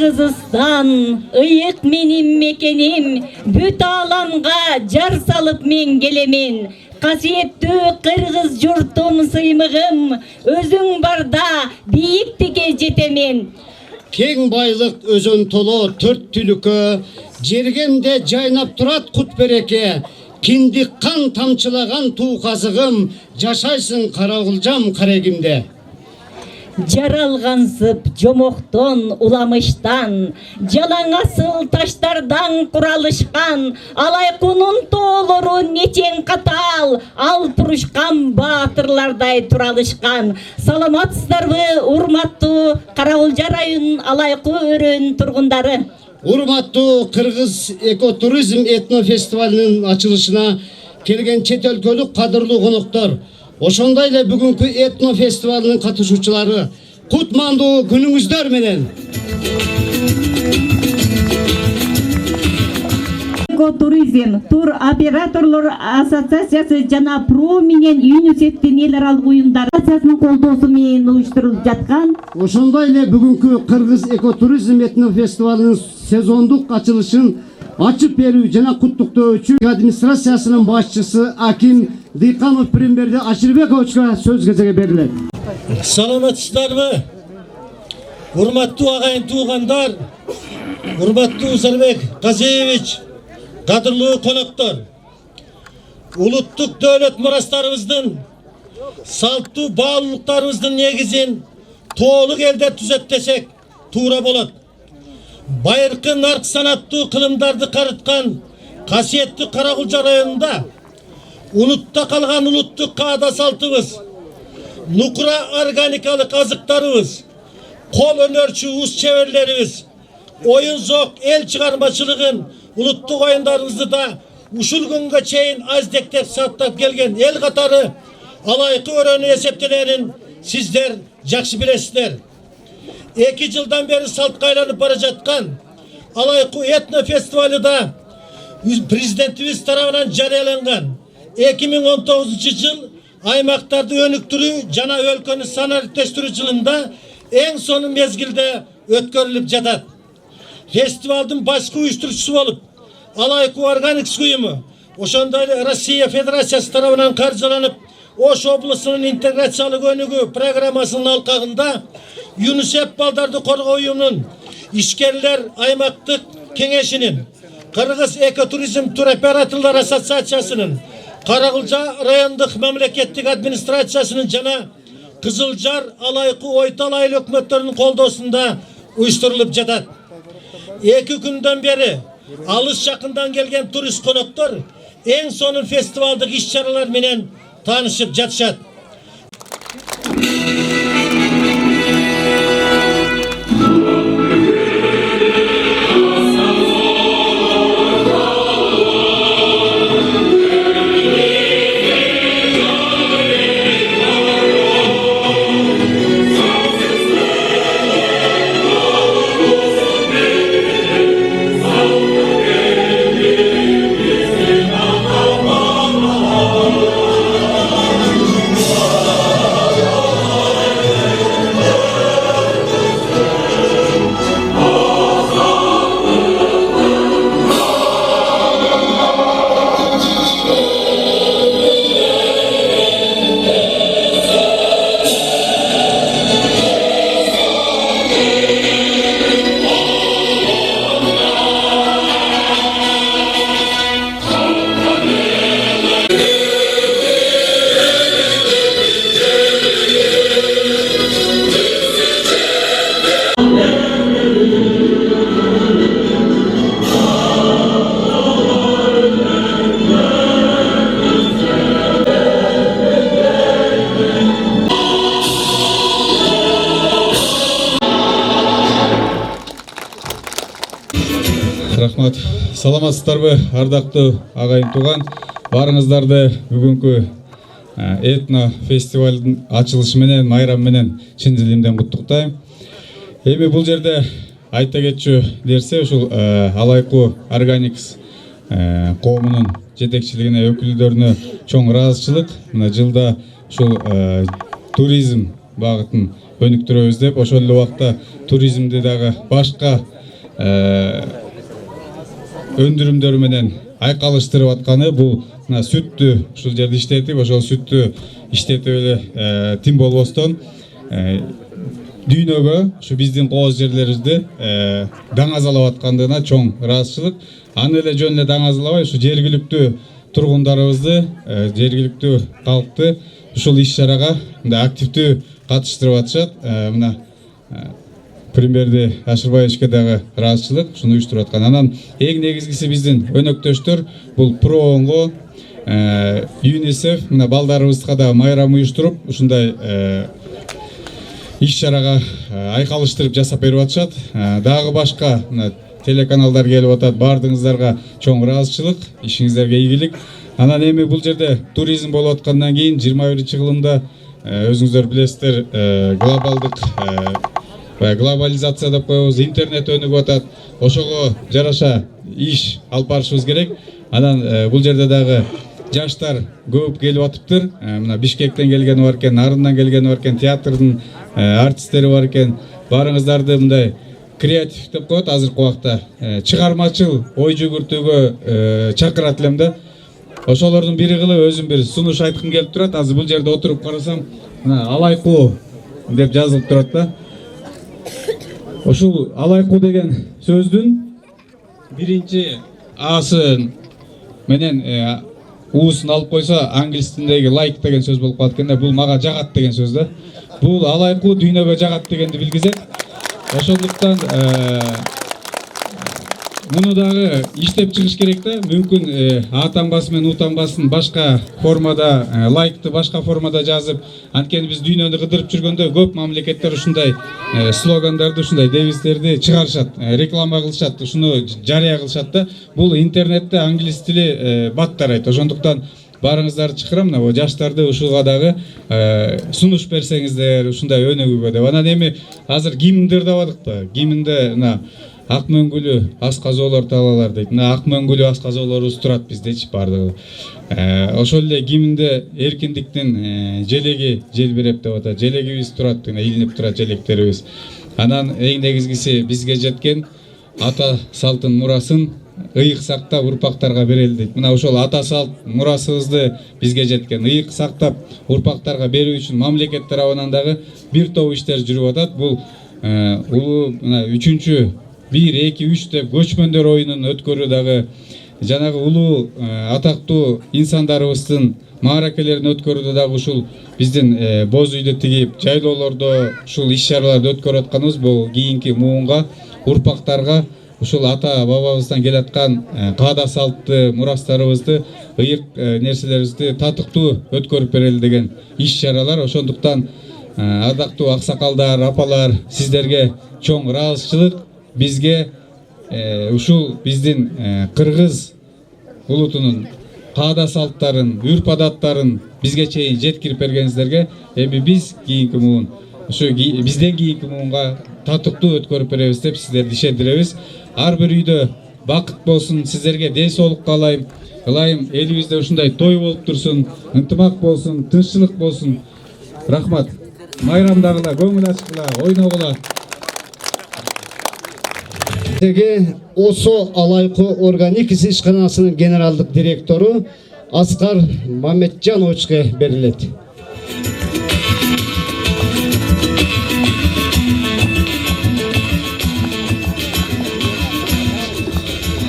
Кыргызстан, ыйык менин мекеним, бүт аламга жар салып мен келемин. Касиеттүү кыргыз журтум сыймыгым, өзүң барда бийиктикке жетемин. Кең байлык өзөн толо төрт түлүкө, жергемде жайнап турат кут береке. Киндик кан тамчылаган туу казыгым, жашайсың Карагылжам карегимде. Жаралгансып жомоктон уламыштан, жалаң асыл таштардан куралышкан, алайкунун тоолору нечен катал, ал турушкан баатырлардай туралышкан. Саламатсыздарбы, урматтуу Карагылжа районунун Алайку өрөөнүн тургундары? Урматтуу Кыргыз экотуризм этнофестивалынын ачылышына келген чет өлкөлүк кадырлуу коноктор, ошондой эле бүгүнкү этнофестивалынын катышуучулары, кутмандуу күнүңүздөр менен. Экотуризм тур операторлор ассоциациясы жана ПРО менен ЮНИСЕФтин эл аралык уюмдар ассоциациясынын колдоосу менен уюштурулуп жаткан. Ошондой эле бүгүнкү Кыргыз экотуризм этнофестивалынын сезондук ачылышын ачып берүү жана куттуктоочу администрациясынын башчысы Аким Дыйканов Премберди Аширбековичке сөз кезеги берилет. Саламатсыздарбы? Урматтуу агайын туугандар, урматтуу Сарбек Казиевич, кадырлуу коноктор. Улуттук дөөлөт мурастарыбыздын, салттуу баалуулуктарыбыздын негизин тоолук элде түзөт десек туура болот. Байыркы нарк санаттуу кылымдарды карыткан касиеттүү Карагылжа районунда унутта калган улуттук каада салтыбыз, нукура органикалык азыктарыбыз, кол өнөрчү уз чеберлерибиз, оюн зок эл чыгармачылыгын, улуттук оюндарыбызды да ушул күнгө чейин аздектеп сактап келген эл катары Алайку өрөөнү эсептенерин сиздер жакшы билесиздер. 2 жылдан бери салтка айланып бара жаткан Алайку этнофестивалы да президентибиз тарабынан жарыяланган 2019 жыл аймактарды өнүктүрүү жана өлкөнү санариптештирүү жылында эң сонун мезгилде өткөрүлүп жатат. Фестивалдын башкы уюштуруучусу болуп Алайку Органикс уюму, ошондой эле Россия Федерациясы тарабынан каржыланып, Ош облусунун интеграциялык өнүгүү программасынын алкагында ЮНИСЕФ балдарды коргоо уюмунун ишкерлер аймактык кеңешинин, Кыргыз экотуризм туроператорлор ассоциациясынын, Карагылжа райондук мамлекеттик администрациясынын жана Кызылжар, Алайку, Ойтал айыл өкмөттөрүнүн колдоосунда уюштурулуп жатат. 2 күндөн бери алыс жакындан келген турист коноктор эң сонун фестивалдык иш-чаралар менен таанышып жатышат. Рахмат. Саламатсыздарбы, ардактуу агайын тууган. Барыңыздарды бүгүнкү этно фестивалдын ачылышы менен, майрам менен чын дилимден куттуктайм. Эми бул жерде айта кетчү нерсе ушул Алайку Органикс коомунун жетекчилигине, өкүлдөрүнө чоң ыраазычылык. Мына жылда ушул туризм багытын өнүктүрөбүз деп, ошол эле убакта туризмди дагы башка өндүрүмдөр менен айкалыштырып атканы бул мына сүттү ушул жерде иштетип, ошол сүттү иштетип эле тим болбостон дүйнөгө ушу биздин кооз жерлерибизди даңазалап аткандыгына чоң ыраазычылык. Аны эле жөн эле даңазалабай ушу жергиликтүү тургундарыбызды, жергиликтүү калкты ушул иш-чарага мындай активдүү катыштырып атышат. Мына премьерди Ашырбаевичке дагы ыраазычылык ушуну уюштуруп аткан. Анан эң негизгиси биздин өнөктөштөр бул ПРООНго, ЮНИСЕФ мына балдарыбызга да майрам уюштуруп ушундай иш-чарага айкалыштырып жасап берип атышат. Дагы башка телеканалдар келип атат. Бардыгыңыздарга чоң ыраазычылык, ишиңиздерге ийгилик. Анан эми бул жерде туризм болуп аткандан кийин 21-жылымда өзүңүздөр билесиздер, глобалдык глобализация деп коебуз, интернет өнүгүп атат. Ошого жараша иш алып барышыбыз керек. Анан бул жерде дагы жаштар көп келип атыптыр. Мына Бишкектен келгени бар экен, Нарындан келгени бар экен, театрдын артисттери бар экен. Барыңыздарды мындай креатив деп коет азыркы убакта. Чыгармачыл ой жүгүртүүгө чакырат элем да. Ошолордун бири кылып өзүм бир сунуш айткым келип турат. Азыр бул жерде отуруп карасам, мына алайкуу деп жазылып турат да. Ошол алайкуу деген сөздүн биринчи асын менен уусун алып койсо англис тилиндеги лайк деген сөз болуп калат экен да. Бул мага жагат деген сөз да. Бул алайкуу дүйнөгө жагат дегенди билгизет. Ошондуктан муну дагы иштеп чыгыш керек да. Мүмкүн А таңбасы менен У таңбасын башка формада, лайкты башка формада жазып, анткени биз дүйнөнү кыдырып жүргөндө көп мамлекеттер ушундай слогандарды, ушундай девизлерди чыгарышат, реклама кылышат, ушуну жарыя кылышат да. Бул интернетте англис тили бат тарайт. Ошондуктан барыңыздарды чакырам, мына жаштарды ушуга дагы сунуш берсеңиздер, ушундай өнүгүүгө деп. Анан эми азыр гимндер деп атык да. Гимнде мына ак мөңгүлүү асказоолор талалар дейт. Мына ак мөңгүлүү асказоолорубуз турат биздечи бардыгы. Ошол эле гимнде эркиндиктин желеги желбиреп деп атат. Желегибиз турат, илинип турат желектерибиз. Анан эң негизгиси бизге жеткен ата салтын мурасын ыйык сактап урпактарга берели дейт. Мына ошол ата салт мурасыбызды бизге жеткен ыйык сактап урпактарга берүү үчүн мамлекет тарабынан дагы бир топ иштер жүрүп атат. Бул улуу мына 3-1, 2, 3 деп көчмөндөр оюнун өткөрүү дагы, жанагы улуу атактуу инсандарыбыздын мааракелерин өткөрүүдө дагы ушул биздин боз үйдү тигип, жайлоолордо ушул иш-чараларды өткөрүп атканыбыз бул кийинки муунга, урпактарга ушул ата бабабыздан келаткан каада салтты, мурастарыбызды, ыйык нерселерибизди татыктуу өткөрүп берели деген иш-чаралар. Ошондуктан ардактуу аксакалдар, апалар, сиздерге чоң ыраазычылык. Бизге ушул биздин кыргыз улутунун каада салттарын, үрп адаттарын бизге чейин жеткирип бергениңиздерге эми биз кийинки муун, ушу бизден кийинки муунга татыктуу өткөрүп беребиз деп сиздерди ишендиребиз. Ар бир үйдө бакыт болсун, сиздерге ден соолук каалайм. Ылайым элибизде ушундай той болуп турсун, ынтымак болсун, тынччылык болсун. Рахмат. Майрамдагыла, көңүл ачкыла, ойногула. ОСО Алайкуу органикасы ишканасынын генералдык директору Аскар Мамеджановичке берилет.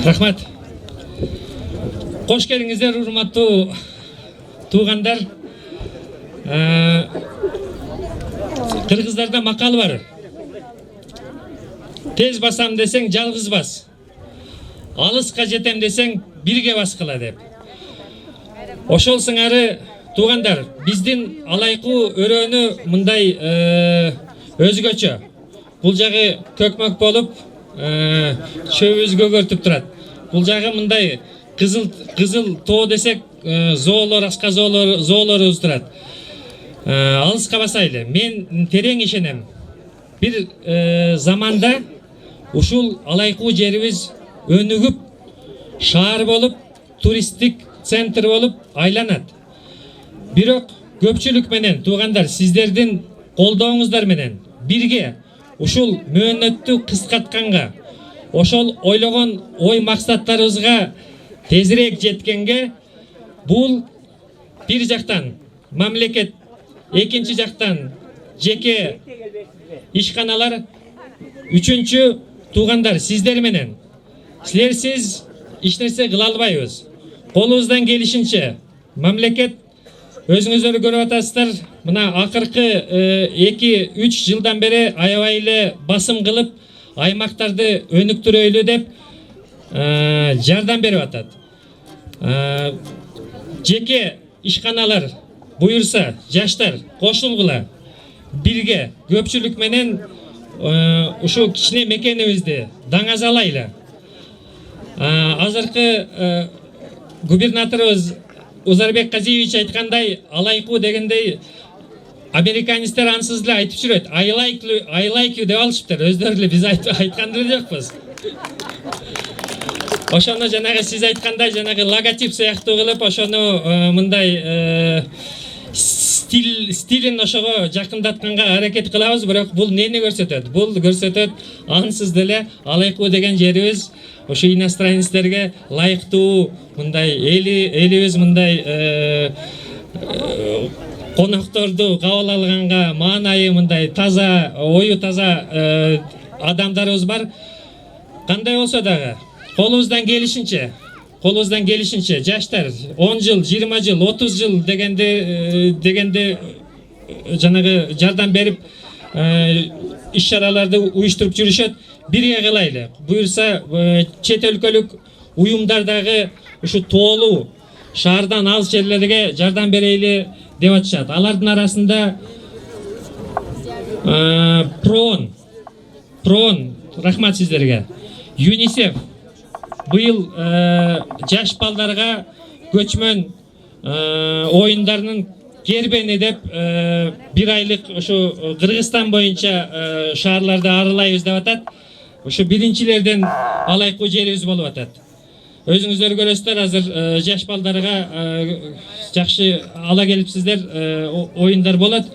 Рахмат. Кош келиңиздер, урматтуу туугандар. Кыргыздарда макал бар. Тез басам десең жалгыз бас. Алыска жетем десең бирге баскыла деп. Ошол сыңары туугандар, биздин алайкуу өрөөнү мындай өзгөчө. Бул жагы көкмөк болуп, чөбүбүз көгөртүп турат. Бул жагы мындай кызыл тоо десек, зоолор, зоолорубуз турат. Алыска басайлы. Мен терең ишенем. Бир заманда ушул алайкуу жерибиз өнүгүп, шаар болуп, туристтик центр болуп айланат. Бирок көпчүлүк менен туугандар, ошол ойлогон ой максаттарыбызга тезирээк жеткенге бул бир жактан мамлекет, экинчи жактан жеке ишканалар, үчүнчү туугандар сиздер менен. Силерсиз эч нерсе кыла албайбыз. Колубуздан келишинче мамлекет өзүңүздөр көрүп атасыздар, мына акыркы 2-3 жылдан бери аябай эле басым кылып аймактарды өнүктүрөйлү деп жардам берип атат. Жеке ишканалар буюрса, жаштар кошулгула, бирге көпчүлүк менен ушу кичине мекенибизди даңазалайлы. Азыркы губернаторубуз Узарбек Казиевич айткандай, алайку дегендей американецтер ансыз эле айтып жүрөт. I like you деп алышыптыр. Өздөрү эле биз айткан эле жокпуз. Ошону жанагы сиз айткандай, жанагы логотип сыяктуу кылып, ошону мындай стилин ошого жакындатканга аракет кылабыз, бирок бул эмнени көрсөтөт? Бул көрсөтөт ансыз деле алайку деген жерибиз ошо иностранецтерге лайыктуу, мындай элибиз мындай конокторду кабыл алганга маанайы мындай таза, ою таза адамдарыбыз бар. Кандай болсо дагы колубуздан келишинче жаштар 10 жыл, 20 жыл, 30 жыл дегенде жанагы жардам берип иш-чараларды уюштуруп жүрүшөт. Бирге кылайлы. Буюрса чет өлкөлүк уюмдардагы ушу тоолуу шаардан алыс жерлерге жардам берейли деп атышат. Алардын арасында Проон, рахмат сиздерге. ЮНИСЕФ быйыл жаш балдарга көчмөн оюндарынын кербени деп 1 айлык ушу Кыргызстан боюнча шаарларды аралайбыз деп атат. Ушу биринчилерден алайку жерибиз болуп атат. Өзүңүздөр көрөсүздөр, азыр жаш балдарга жакшы ала келипсиздер, оюндар болот.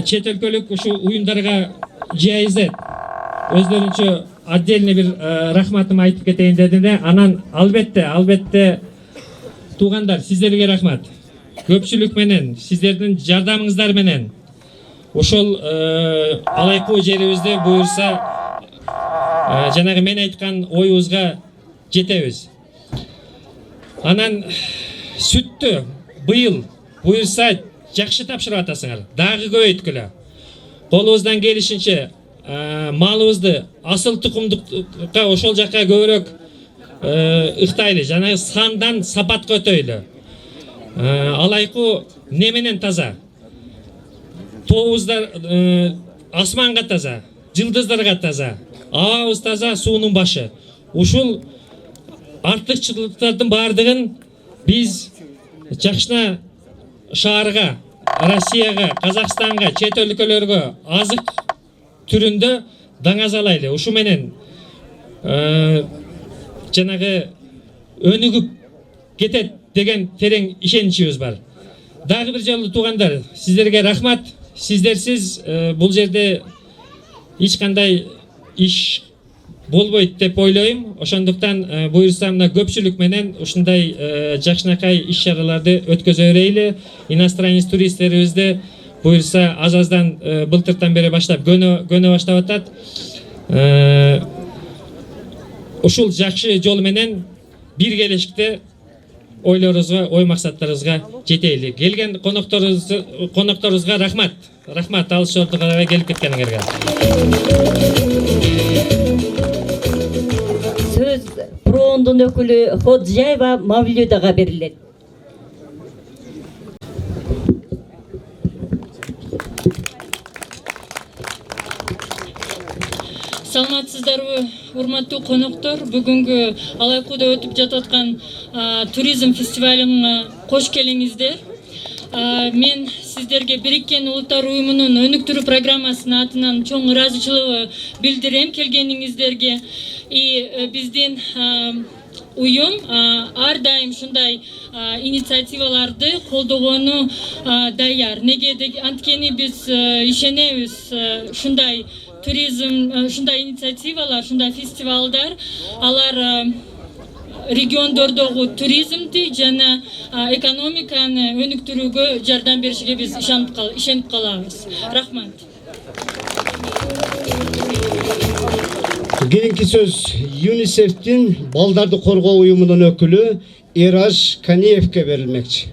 Чет өлкөлүк ушу уюмдарга ЖИЗ өздөрүнчө отдельный бир рахматымды айтып кетейин дедим да, анан албетте туугандар, сиздерге рахмат. Көпчүлүк менен, сиздердин жардамыңыздар менен ошол алайку жерибизде буюрса жанагы мен айткан оюбузга жетебиз. Анан сүттү быйыл буюрса жакшы тапшырып атасыңар, дагы көбөйткүлө. Колубуздан келишинче малыбызды асыл тукумдукка ошол жакка көбүрөөк ыктайлы, жанагы сандан сапатка өтөйлү. Алайку неменен таза? Тообуздар асманга таза, жылдыздарга таза, абабыз таза, суунун башы. Ушул артыкчылыктардын бардыгын биз жакшына шаарга, Россияга, Казакстанга, чет өлкөлөргө азык түрүндө даңазалайлы. Ушу менен жанагы өнүгүп кетет деген терең ишеничибиз бар. Дагы бир жолу туугандар, сиздерге рахмат. Сиздерсиз бул жерде эч кандай иш болбойт деп ойлойм. Ошондуктан буюрса мына көпчүлүк менен ушундай жакшынакай иш-чараларды өткөзө берейли. Иностранец туристтерибизди буюрса аз-аздан былтыртан бери баштап көнө баштап атат. Ушул жакшы жол менен биргелешикте ойлорубузга, ой максаттарыбызга жетейли. Келген конокторубузга рахмат. Рахмат алыс жолдо карабай келип кеткениңерге. Сөз Проондун өкүлү Ходжаева Мавлюдага берилет. Саламатсыздарбы, урматтуу коноктор. Бүгүнкү Алайкуда өтүп жататкан туризм фестивалына кош келиңиздер. Мен сиздерге Бириккен Улуттар уюмунун өнүктүрүү программасынын атынан чоң ыраазычылык билдирем келгениңиздерге. Биздин уюм ар дайым ушундай инициативаларды колдогону даяр. Неге анткени биз ишенебиз ушундай туризм, ушундай инициативалар, ушундай фестивалдар, алар региондордогу туризмди жана экономиканы өнүктүрүүгө жардам беришиге биз ишенип калабыз. Рахмат. Кийинки сөз ЮНИСЕФтин балдарды коргоо уюмунун өкүлү Ираж Каниевке берилмекчи.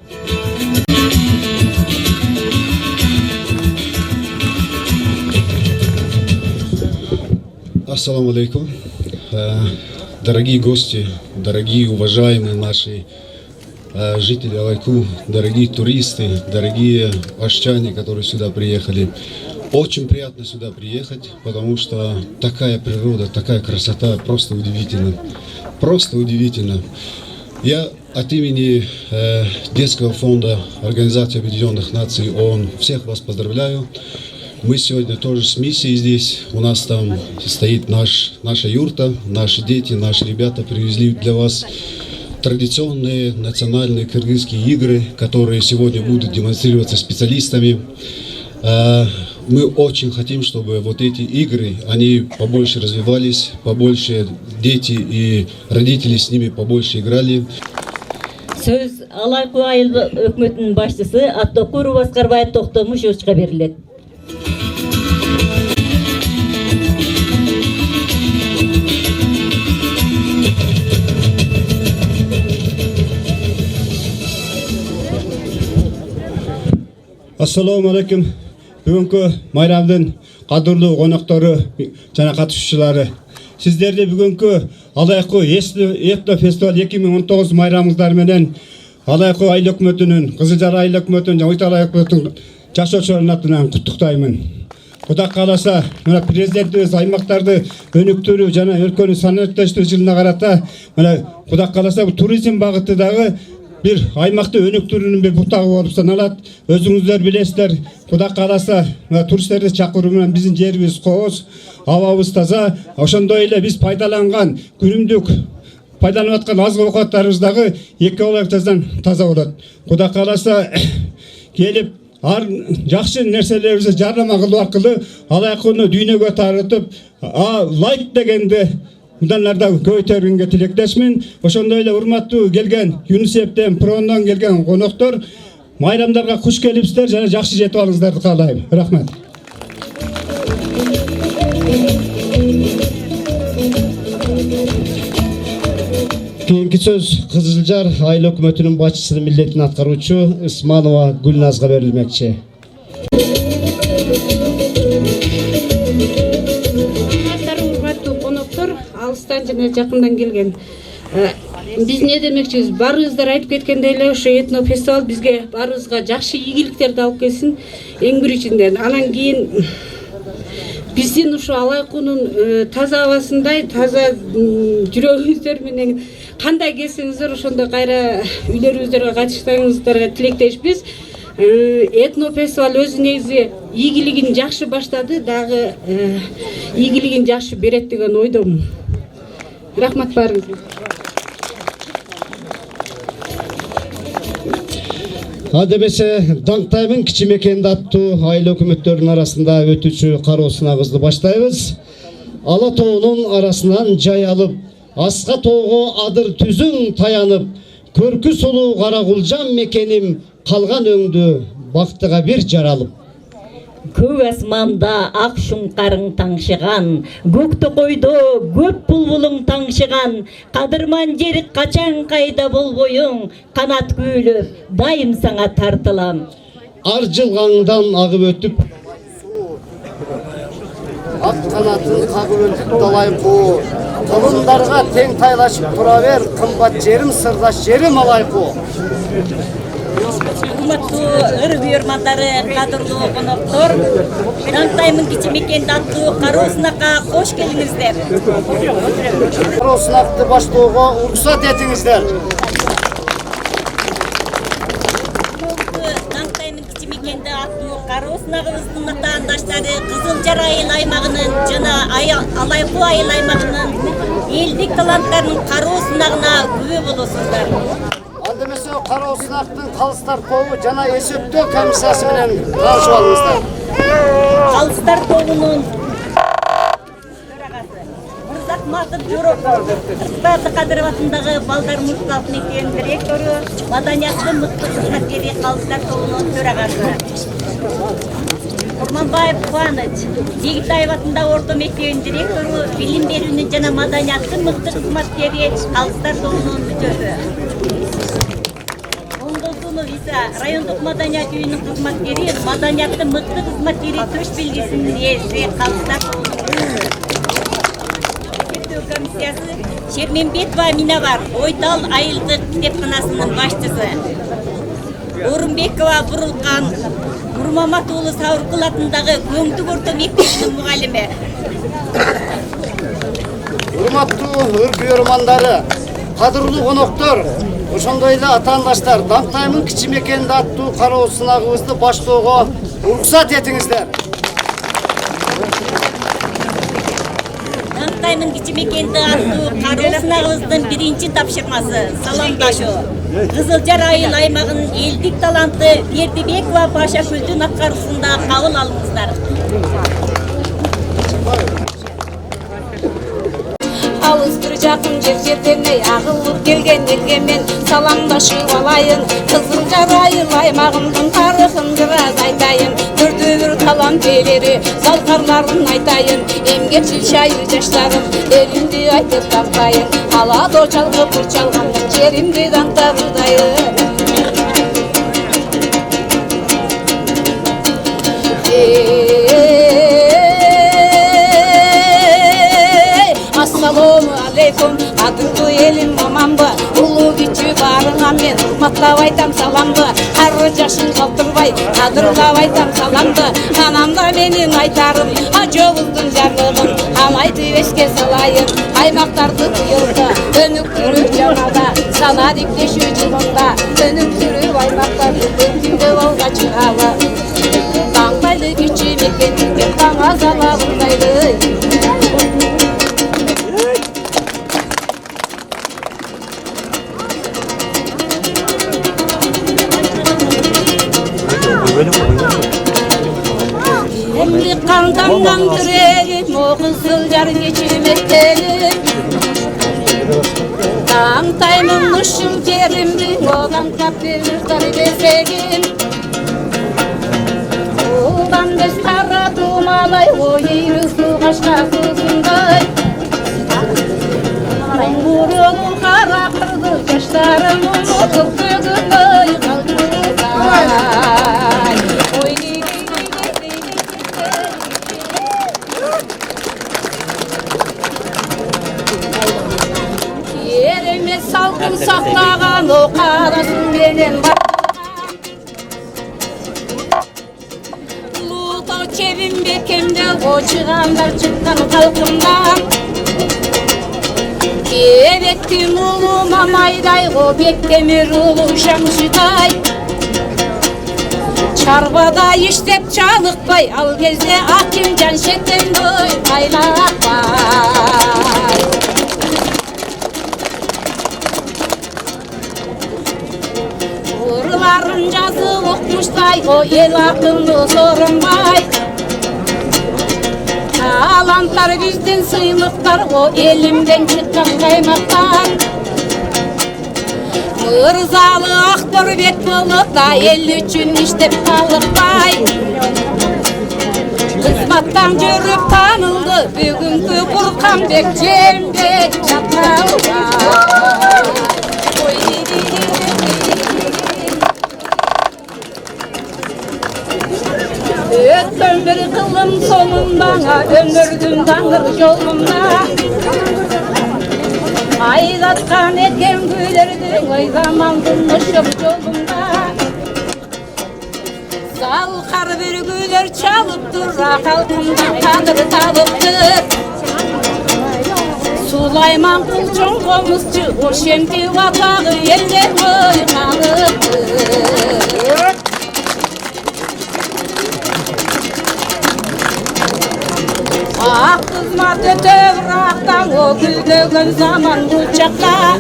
Ассаламу алейкум. Дорогие гости, дорогие уважаемые наши жители Алайку, дорогие туристы, дорогие ашчане, которые сюда приехали. Очень приятно сюда приехать, потому что такая природа, такая красота, просто удивительно. Просто удивительно. Я от имени Детского фонда Организации Объединенных Наций ООН всех вас поздравляю. Мы сегодня тоже с миссией здесь. У нас там стоит наша юрта, наши дети, наши ребята привезли для вас традиционные национальные кыргызские игры, которые сегодня будут демонстрироваться специалистами. Мы очень хотим, чтобы вот эти игры, они побольше развивались, побольше дети и родители с ними побольше играли. Сөз Алайку айылы өкмөтүнүн башчысы Аттокуров Аскарбай Токтомушевичке берилет. Ассаламу алейкум. Бүгүнкү майрамдын кадырлуу коноктору жана катышуучулары. Сиздерди бүгүнкү Алайку этно фестиваль 2019 майрамыңыздар менен Алайку айыл өкмөтүнүн, Кызылжар айыл өкмөтүнүн жана Уйтал айыл өкмөтүнүн жашоочуларынын атынан куттуктаймын. Кудай кааласа, мына президентибиз аймактарды өнүктүрүү жана өлкөнү санариттештирүү жылына карата мына Кудай кааласа туризм багыты дагы bir аймакты өнүктүрүүнүн бир бутагы болуп саналат. Өзүңүздөр билесиздер, Кудай кааласа, туристтерди чакыруу менен биздин жерибиз кооз, абабыз таза. Ошондой эле биз пайдаланган күнүмдүк пайдаланып аткан азык оокаттарыбыз дагы экологиядан таза болот. Кудай кааласа келип ар жакшы нерселерибизди жардам кылуу аркылуу Алайкуну дүйнөгө таратып, лайк дегенди мындан көйтөргөнгө тилектешмин. Ошондой эле урматтуу келген ЮНИСЕФтен, ПРООНдон келген коноктор, майрамдарга куш келипсиздер жана жакшы жетип алыңыздарды каалайм. Рахмат. Кийинки сөз Кызылжар айыл өкмөтүнүн башчысынын милдетин аткаруучу Исманова Гүлназга берилмекчи. Алыстан жана жакындан келген. Биз не демекчибиз? Баарыбыздар айтып кеткендей эле ошо этно фестиваль бизге баарыбызга жакшы ийгиликтерди алып келсин. Эң биринчиден, анан кийин биздин ушу Алайкунун таза абасындай, таза жүрөгүңүздөр менен кандай келсеңиздер ошондой кайра үйлөрүңүздөргө кайтышсаңыздарга тилектешпиз. Этно фестиваль өзү негизи ийгилигин жакшы баштады, дагы ийгилигин жакшы берет деген ойдомун. Рахмат баарыңызга. Адебесе даңктаймын кичи мекенди аттуу айыл өкмөттөрүнүн арасында өтүүчү кароо сынагыбызды баштайбыз. Ала тоонун арасынан жай алып, аска тоого адыр түзүң таянып, көркү сулуу кара кулжам мекеним калган өңдү бактыга бир жаралып. Көк асманда ак шуңкарың таңшыган, көктө койдо көп булбулуң таңшыган, кадырман жер качан кайда болбоюң, канат күүлөп дайым саңа тартылам. Ар жылгаңдан агып өтүп, ат канатын кагып өтүп Алайку, кылымдарга тең тайлашып тура бер, кымбат жерим сырдаш жерим Алайку. Урматтуу ыр үйөрмандары, кадырлуу коноктор, даңктаймын кичи мекенди аттуу кароо сынакка кош келиңиздер. Кароо сынакты баштоого уруксат этиңиздер. Даңктаймын кичи мекенди аттуу кароо сынагыбыздын атаандаштары Кызылжар айыл аймагынын жана Алайку айыл аймагынын элдик таланттарынын кароо сынагына күбө болосуздар. Андемесе кароо сынактын калыстар тобу жана эсептөө комиссиясы менен таанышып алыңыздар. Калыстар тобунун Ахматов Журов, Рысбаты Кадыров атындағы балдар музыкалық мектебінің директоры, маданияты мықты қызметкері қалыстар тобының төрағасы. Құрманбаев Қуаныч, Бегітаев атындағы орта мектебінің директоры, білім беруінің жана маданияты мықты қызметкері қалыстар тобының мүшесі. Оңдосунов Иса, райондық маданият үйінің қызметкері, маданияты мықты қызметкері төш белгісінің иесі қалыстар тобының мүшесі. Комиссиясы Шерменбетова Минавар, Ойдал айылдық кітапханасының басшысы. Орынбекова Бурылқан, Нұрмаматұлы Саурқұл атындағы Көңдік орта мектебінің мұғалімі. Урматтуу өркү ормандары, кадырлуу коноктор, ошондой эле атаандаштар, Даңтаймын кичи мекенинде аттуу кароо сынагыбызды баштоого уруксат этиңиздер. Даңтаймын кичи мекенинде аттуу кароо сынагыбыздын биринчи тапшырмасы саламдашу. Кызылжар айыл аймагынын элдик таланты Бердибекова Башакөлдүн аткаруусунда кабыл алыңыздар. Алыс бир жакын жерден агылып келген элге мен саламдашып алайын. Кызылжар айыл аймагымдын тарыхын бираз айтайын. Төрдү бир талант ээлери залкарларын айтайын. Эмгекчил шайыр жаштарым элимди айтып тартайын. Аладо чалгып чалгандын жеримди даңтабырдайын. Assalomu alaykum, adımdı elim mamamdı. Ulu küçü barına men urmatlap aytam salamdı. Karı yaşın kaltırбай, kadırlap aytam salamdı. Anamda menin aytarım, ajobуздун жарлыгын амайды эске салайын. Аймактарды кыйылды, өнүктүрүп жанада, сана диктешүү жылында, өнүктүрүп аймактарды көктүмдө балга чыгалы. Даңтайлы күчү мекенинде таң азалабындайды. Emri kandandan türelim, o kızılcar geçirmektenim. Dağıntayımın ışıl kerimdi, odan kaptırır desegim. Odan beş kara tumalay, o yeri su kaşka kızınday. Ben vurulun kara kırdı, yaşlarımın otup dögünday kaldırday. Yerime salkın saklagan o karasın benim Uluğda kevim bekemde o çıganlar çıkkan kalkımdan Kebettim ulu mamayday o bektemir ulu şamşıday Çarbada iştep çalıkbay al gezde akim can şetten doy paylakbay Urların жазы okmuştay o el akıllı sorunbay Alantar bizden sıylıklar o elimden çıkan kaymaktan Mırzalı Akbarbek bulup da el üçün iştep kalıkbay Kızmattan görüp tanıldı bugünkü Burkanbek Cembek Çatalbay Öttüm bir kılım sonunda, ömürdüm dağır yolunda Aydatkan etken gülerdim, oy zamandın ışık yolunda Salkar bir güler çalıp dur, halkımdan kadır talıptır Sulayman Kulçun komuzcu, o şemti vatağı elde koy kalıptır Ak kızmat ötev raktan o güldögün zaman bu çakta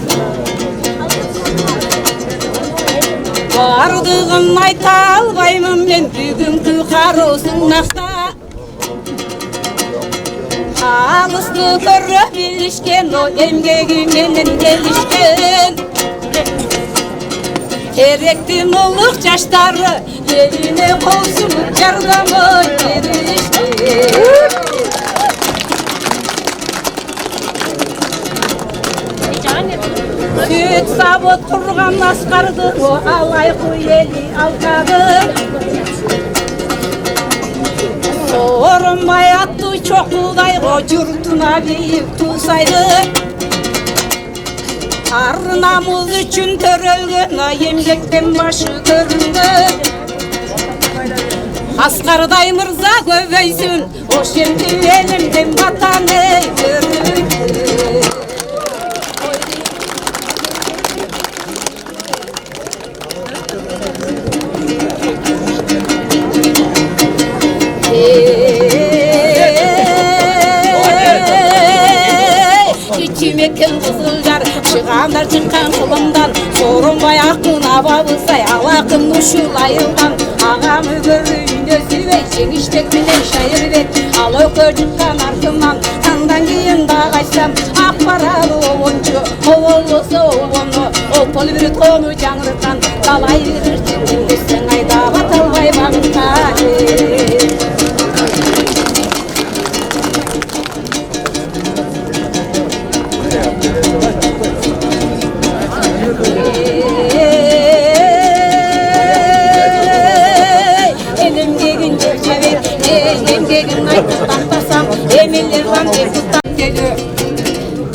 Vardığın ayta albaymın men bugünkü karosun nakta алысты көрө билишкен, о эмгеги менен келишкен. Керектин улук жаштары элине кол сунуп жардамы беришкен. Süt sabot kurgan askardı, o alayku eli alkadı. Sorunmay attı çok buğday, o yurtuna büyük tuğsaydı. Arnamız üçün törölgün, emgekten başı göründü. Askarday mırza göbeysin, o şimdi elimden vatanı göründü. Küçümekken kızılcar çıkanlar çıkan kılımdan, sorunmay akın ababızay alakın uşulayıldan. Ağamı görüyünde süvey çengiştek bilen şayır bet, al ököcükkan arkından kandan giyin dağaysam akbaralı ovuncu ovollusu ovunu opol bir tonu жаңыркан талай verir çenginde sen aydağa talbay bağıntari.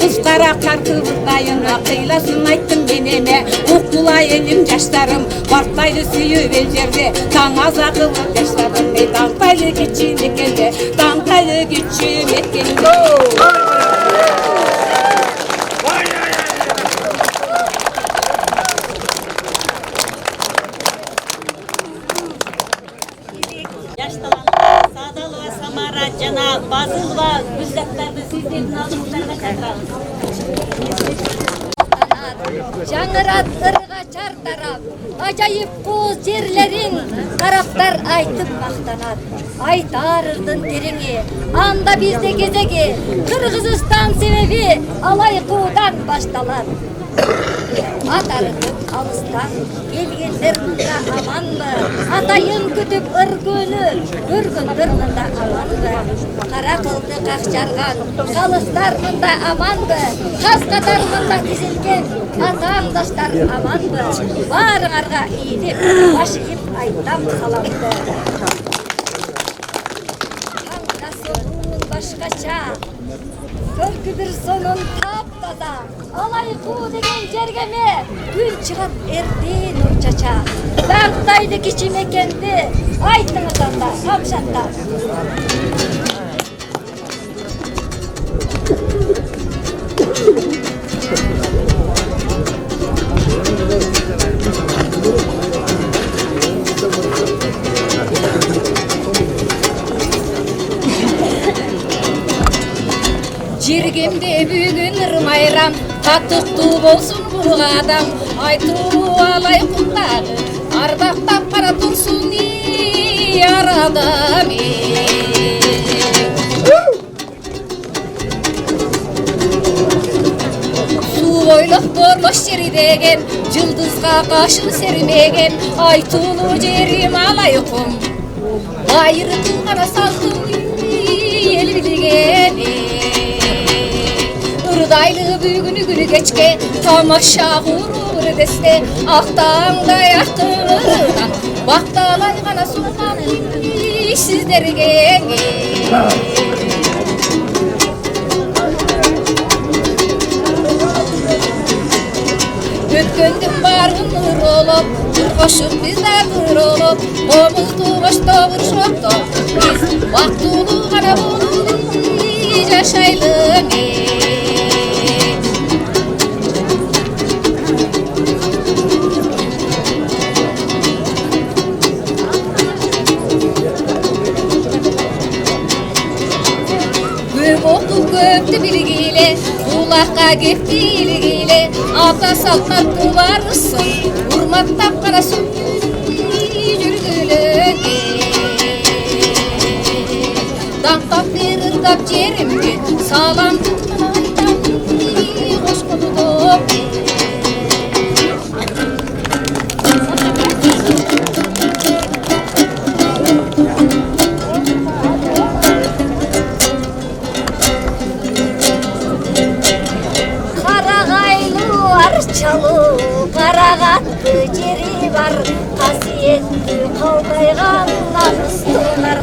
Kızlara kartı buğdayına kıylasın ayttım beneme. Ukula elim yaşlarım Bartlaydı süyü belcerde Tağaz akıllı yaşladım Dantaylı geçim ekende Dantaylı geçim ekende. Sadalığa, Samara, Cana, Bazılva, Güzzetler'de sizlerin aldığınızlarına çatıralım. Жаңырат ырга чар тарап, ажайып кооз жерлерин тараптар айтып мактанат. Айтарырдын тереңи, анда бизде кезеги, Кыргызстан себеби алайкуудан башталат. Атарытып алыстан келгендер мында аманбы, атайын күтүп ыргөнү көргөндөр мында аманбы. Кара кылды какчарган калыстар мында аманбы, каз катар мында тизилген атаандаштар аманбы. Баарыңарга ийдеп баш ийип айтам саламды. Каңдасуун башкача, көркү бир сонун таптаза, алайкуу деген жергеме күн чыгат эртең нур чача. Даңктайды кичимекенди айтыңыз анда камшаттар. Жергемде бүгүн ырмайрам, каттыктуу болсун бул адам. Айтуу алайкундагы, ардактап кара турсун арадам. Суу бойлоп борбош жери деген, жылдызга кашын сермеген, айтуулуу жерим алайкум. Байыры туугана салдым эл билген. Ырдайлы бүгүнү күнү кечке, тамаша курur десте, актаңдай актырынан, бакталай гана сунганым сиздерге. Өткөндүн барын нур олоп, кошуп биздар нур олоп, комузду коштогур шоктоп, биз бактылуу гана болуп жашайлы. Köptü bilgiyle, kulakka gitti ilgiyle, ata saltnattı varısın, urmattap karasın yürgülüge. Dağtap bir ırgap yerimge, салам қош болдық арчалу қарағатты жері бар қасиетті қаудайған намыстылар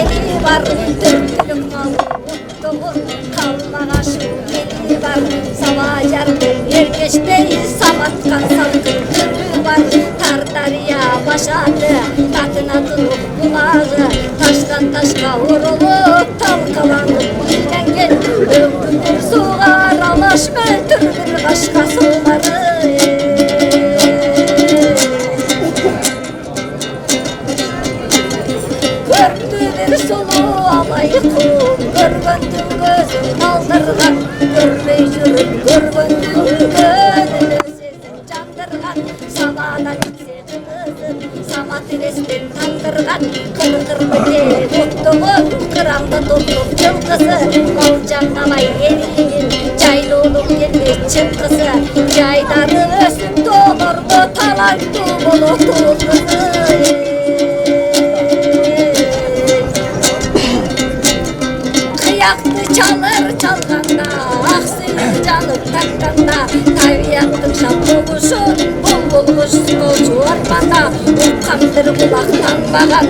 ели бар дүркілік қалу ұттығын қалмағашы ели бар сала жардың ергештей саматқан салқын түрі бар тардария башаты татынатын бұлағы таштан ташқа ұрылып талқаланып үйленген өңгілер суға аралашмай түргір қашқа солары көрді бір сұлу алайқұм көргендің көзін алдырған көрмей жүріп көргендің көңілі сезім жандырған самадан кетсе жынызын самат елестен тандырған қырғыр бітен оттығын қыранды толтырып жылқысы балжаңдамай елеген жайлаудың келмей чыңқысы жайдары өсіп толырды талантты болу туылғысы қияқты чалыр чалғанда ақсүйір жанып таққанда табиғаттың шабуылшын бұлбұл құсқылшы орманда ұққан бір құлақ танбаған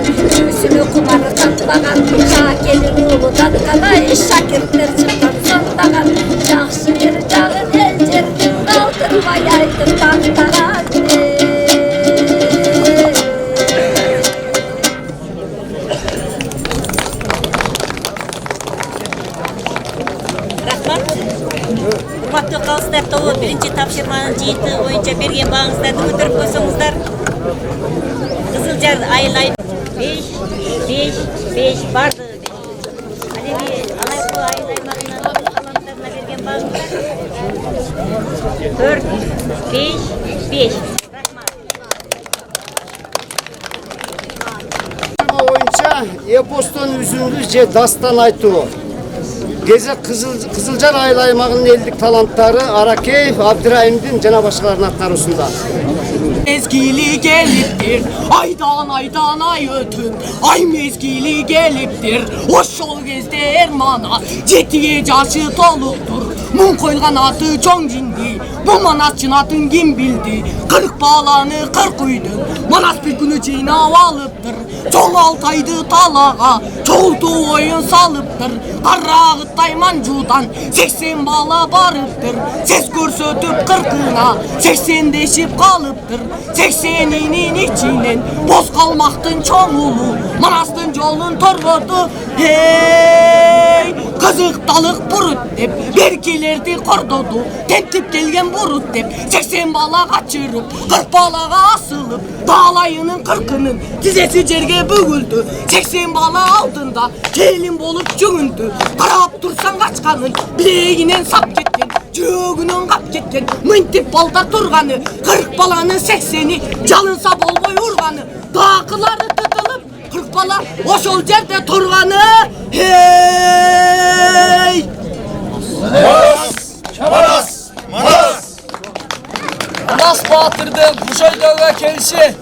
үсіні құмары танбаған шакенің ұлы татқанай шәкірттер шыққан сондаған жақсы жер жағын ел жердің қалдырмай айтып мақтаған Құрметті қалыстар тобы бірінші тапсырманың жиынтығы бойынша берген бағыңыздарды көтеріп қойсаңыздар. Қызылжар айлай 5 барды. Әлеге алайқы айлаймағынан қаламдарына берген бағыңыздар 4, 5. Oyunca epostan üzüldü je dastan айтуу. Geze Kızılcar Ayıl Aymağı'nın eldik talantları Arakeyf, Abdurrahim'din jana başkalarının atları usunda. Mezgili geliptir, aydan ay ötün, ay mezgili geliptir, oşol gezde ermana, jetiye jaşı toluktur, mun koyulgan atı çoğun cindi, bu manasçın atın kim bildi, 40 bağlanı 40 uydun, manas bir günü cinav alıptır, çoğul altaydı talağa, çoğultu oyun salıptır, Karağıttay mancudan 80 bala barıptır, ses görsötüp 40'ına 80 deşip kalıptır, 80'inin içinen boz kalmaktın çoğulu, manastın yolun torgodu, hey! Kızıktalık burut dep, berkilerdi kordodu, tentip gelgen burut dep, 80 bala kaçırıp, 40 balaga asılıp, dağlayının 40'ının dizesi cerge bөгüldü, 80 bala altında kelin bolup cüngündü, qarap tursan kaçkanın, bileğinen sap ketken, жүрөгүнөн кап кеткен, мынтип балда турганы, 40 баланын 80'i жалынса болбой урганы, дакылары тытылып, 40 бала ошол жерде турганы, hey! Manas Batır'dın Kuşaydoğ'a kelişi,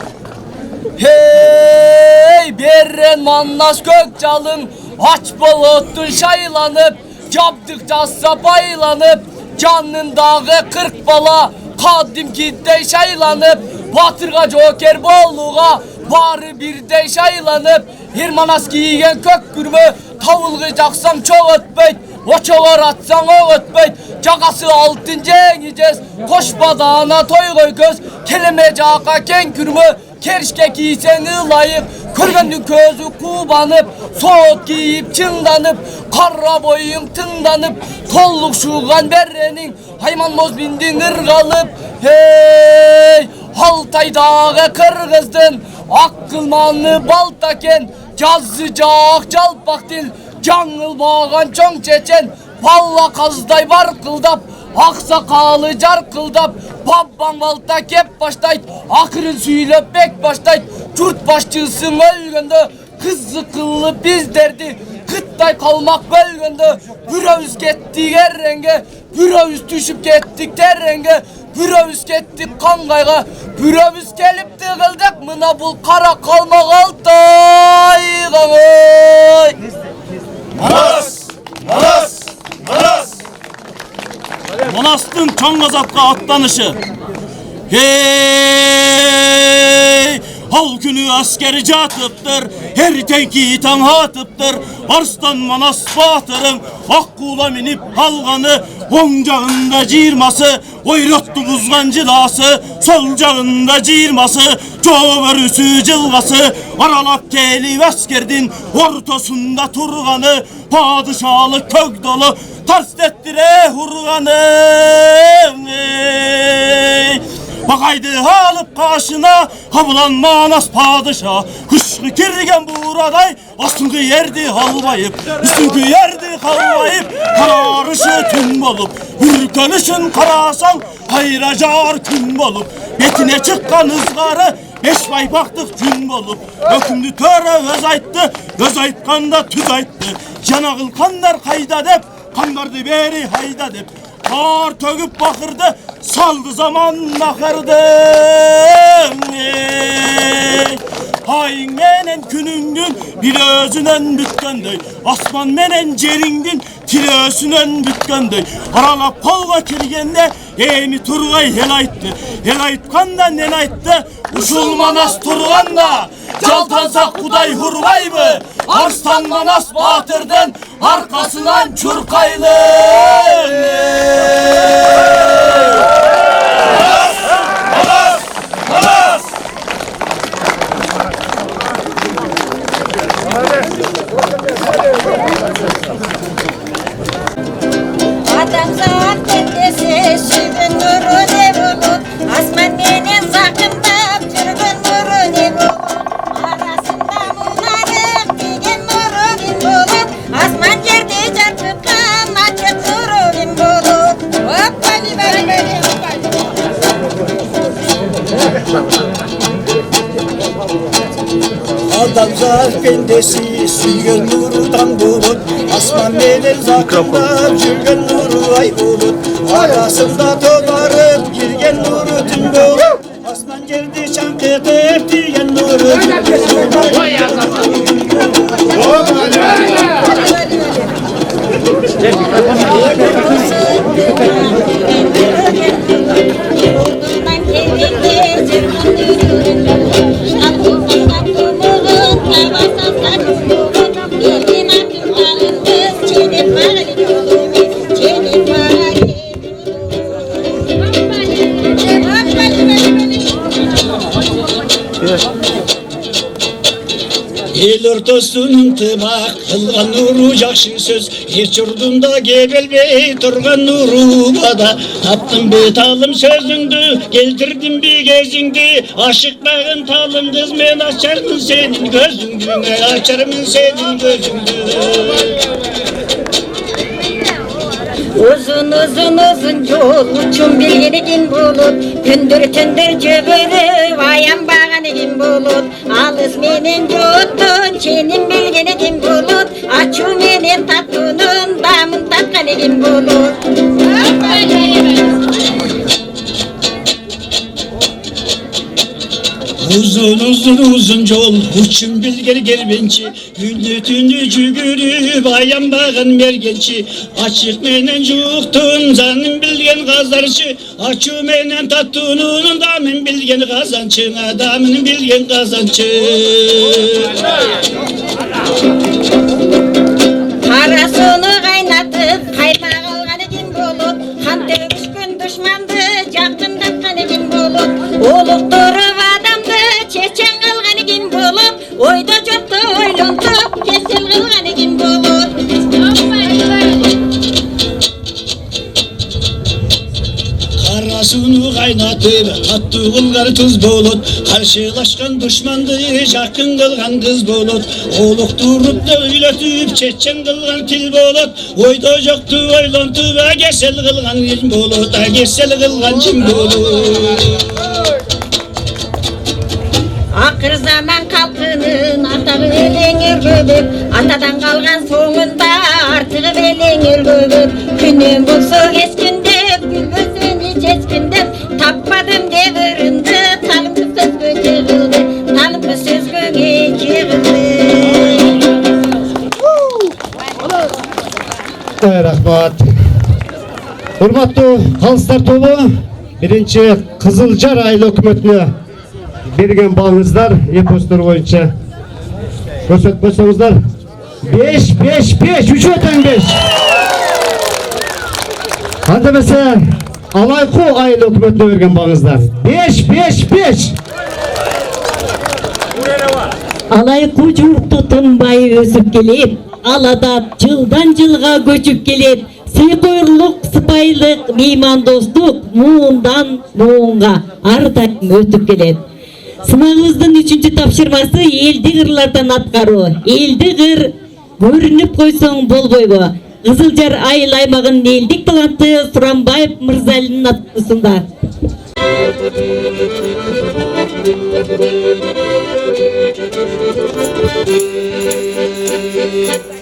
hey! Berren Manas Gökçal'ın aç boluttun şaylanıp, yaptık jassa baylanıp, canın dağı 40 bala, kadim kiddey şaylanıp, Batırga joker bolluğa, bari birdey şaylanıp, Manas giygen kök kürmü, tavılgı jaksam çok ötbeyt, oçoğar atsan o ötbeyt, Cagası altın jengicez, koşmadağına toy koy göz, kelime jağa ken kürmü, kerişke giysen ılayıp, körgöndün közü kubanıp, soğut giyip çındanıp, karra boyun tındanıp, tolluk şuğan berrenin, hayman moz bindin ırgalıp, hey! Altay dağı kırgızdın, akılmanı baltaken, жазıcak жалпақ dil, жаңыл bağan çoң çeçen, balla kazday barkıldap, aksakalı jarkıldap, babban balta kep baştayt, akırın süylöp bek baştayt, jurt başçısın ölgöndö, kız sıkıllı bizderdi, kıt Çocukтай kalmak bölgünde Büröbüz kettik errenge Büröbüz düşüp kettik terrenge Büröbüz kettik kangayga Büröbüz kelip tıgıldık Mına bul kara kalmak altay Gangay Manas! Manas! Manas! Manastın Çangazapka atlanışı. Hey! Hal günü askeri catıptır, her tenki tanhatıptır. Arslan Manas batırın, Akkula minip halganı, oncağında cirması, oyrottu buzgan cilası, solcağında cirması, cöbörüsü cılgası, aralap kelip askerdin, ortasında turganı, padişahlık kök dolu, ters ettire hurganı. Bakaydı alıp karşına Havlan Manas padişah Kışkı kirgen buraday Astınkı yerdi halvayıp Üstünkü yerdi halvayıp Kararışı tüm bolup Hürkönüşün karasan Hayracar kün bolup Betine çıkkan ızgarı Beş vay baktık gün bolup Ökümdü töre öz ayttı Öz aytkanda tüz ayttı Canağıl kanlar kayda dep Kandardı beri hayda dep Kar tögüp bakırdı, saldı zaman nakırdı. Hain menen gününgün, bir özünen bütkendey. Asman menen ceringin, tirösünen bütkendey. Aralap kolga kirgende, emi turgay hel ayttı. Hel aytkanda nen ayttı, uşul Manas turganda. Jaltansak kuday hurvayby, Arslan Manas batırdan, arkasından çurkaylı. Manas! Manas! Adamzat kendisi suygun nuru ne bulut Asman menen sakındap жүргөн nuru ne bulut Arasında munarık degen nuru ne bulut Asman yerde çarpıkan açık nuru ne bulut Hoppali bali bali Adamzat kendisi suygun nurudan bulut Asman menen sakındap жүргөн nuru ay bulut Arasında dolarıp girgen nuru tüm bulut Asman yerde çankıtıp dirgen nuru tüm El ortasının tımak kılgan nuru jakşı söz Hiç yurdunda gebelbey turgan nuru bada Taptım bir talım sözündü Geltirdim bir gezindi Aşık bağın talım kız men açarım senin gözündü Açarım senin gözündü Uzun uzun uzun yol uçun bilgenigin bulut Gündür tündür cöbörü vayan bağanigin bulut Alız menen yottun çenin bilgenigin bulut Açu menen tattunun damın tatkanigin bulut Uzun uzun uzun yol uçun bilger gerbençi Gündü tündü cügürü bayan bağın mergençi Açık menen juktun zanın bilgen gazarçı Açu menen tattunun damın bilgen kazançı Adamın bilgen kazançı Karasını kaynatıp kaymak alganigin bulut Han dövüşkün düşmandı jakındatkanigin bulut Olup durup Çeçen kılganigin bulut Oyda joktu oylontup Kesel kılganigin bulut Karasını kaynatıp tatlı kılgar tuz bulut Karşılaşkan düşmandı jakın kılgan kız bulut Oluk durup da öyletip çeçen kılgan til bulut Oyda joktu oylontup Kesel kılgan jim bulut Kesel kılgan jim bulut Akır zaman kalkının atağı elenger göbüp атадан қалған соңында артығы менен өлгөгөп күннен болса кескендеп күлбөсөне чечкендеп таппадым деп өрінді талымды сөзгө жығылды талымды сөзгө жығылды. Рахмат. Урматтуу калыстар тобу, биринчи Кызылжар айыл өкмөтүнө берген багыңыздар эпостор боюнча көрсөтпөсөңүздар 5-5-5 үчөө тең 5. Анда эмесе Алайкуу айыл өкмөтүнө берген багыңыздар 5-5-5. Алайкуу журту тынбай өсүп келет, алада жылдан жылга көчүп келет. Сыйкоюрлук, сыпайылык, меймандостук муундан муунга ар дайым өтүп келет. Сынагыбыздын 3-чү тапшырмасы элди кырлардан аткаруу. Элди кыр көрүнүп койсоң болбойбу. Кызылжар айыл аймагынын элдик таланты Сурамбаев Мырзалинин атысында.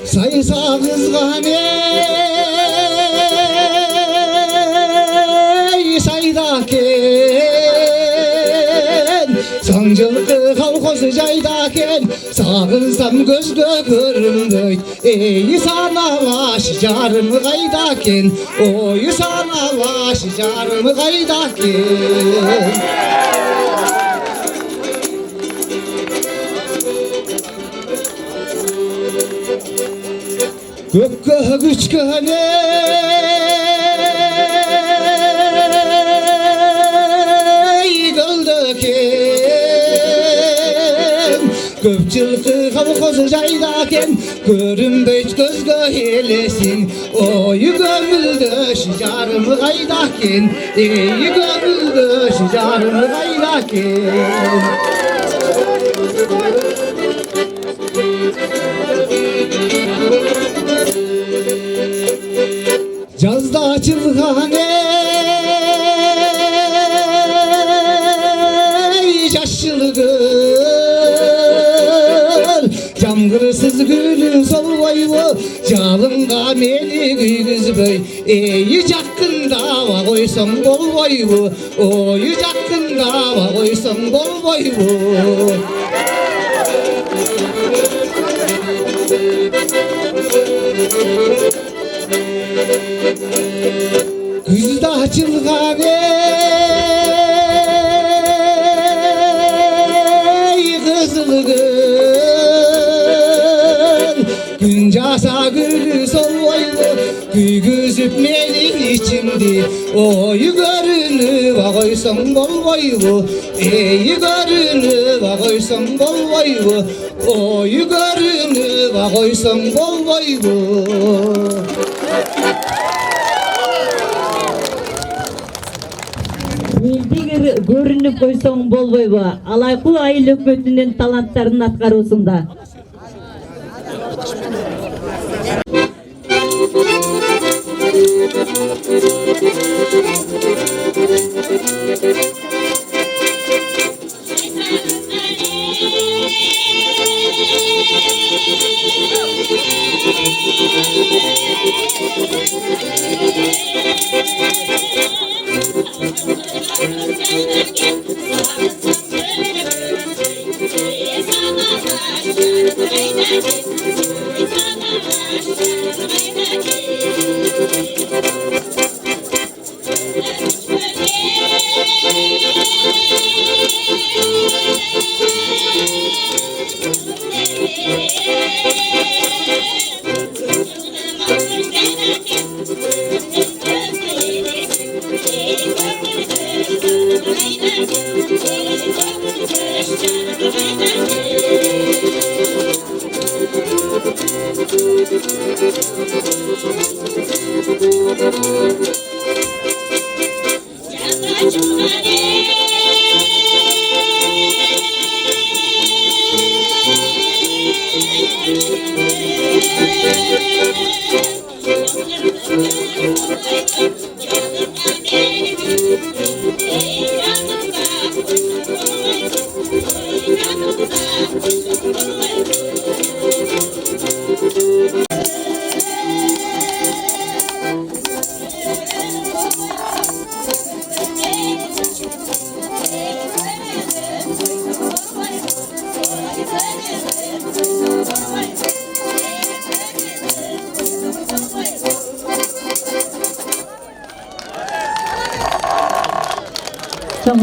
Saysa kızgane saydaken Sancılıkı kalkozu caydaken Sağılsam gözgö görünmöy Ey sana baş jarımı gaydaken Oy sana baş jarımı gaydaken Gökkö güçköne göldöken Köpçülkü kalkozu jaydaken Görünbeyt gözgö elesin Oy gömüldöş jarımı gaydaken Ey gömüldöş jarımı gaydaken Yazda açılgane yaşlılığın Yamgırsız gülün solbayı Jalınga meni güygüzböy Ey jakkında va koyson bolboy Oy jakkında va koyson bolboy Güzde açılgane kızılgın Gün jasa gülü solboylu Güygüzüp menin içimdi Oy görünüp koyson bolboylu Ey görünüp koyson bolboylu Oy görünüp koyson bolboylu Элдигер көрүнүп койсоң болбойбу. Алайкуу айыл өкмөтүнүн таланттарын аткаруусунда.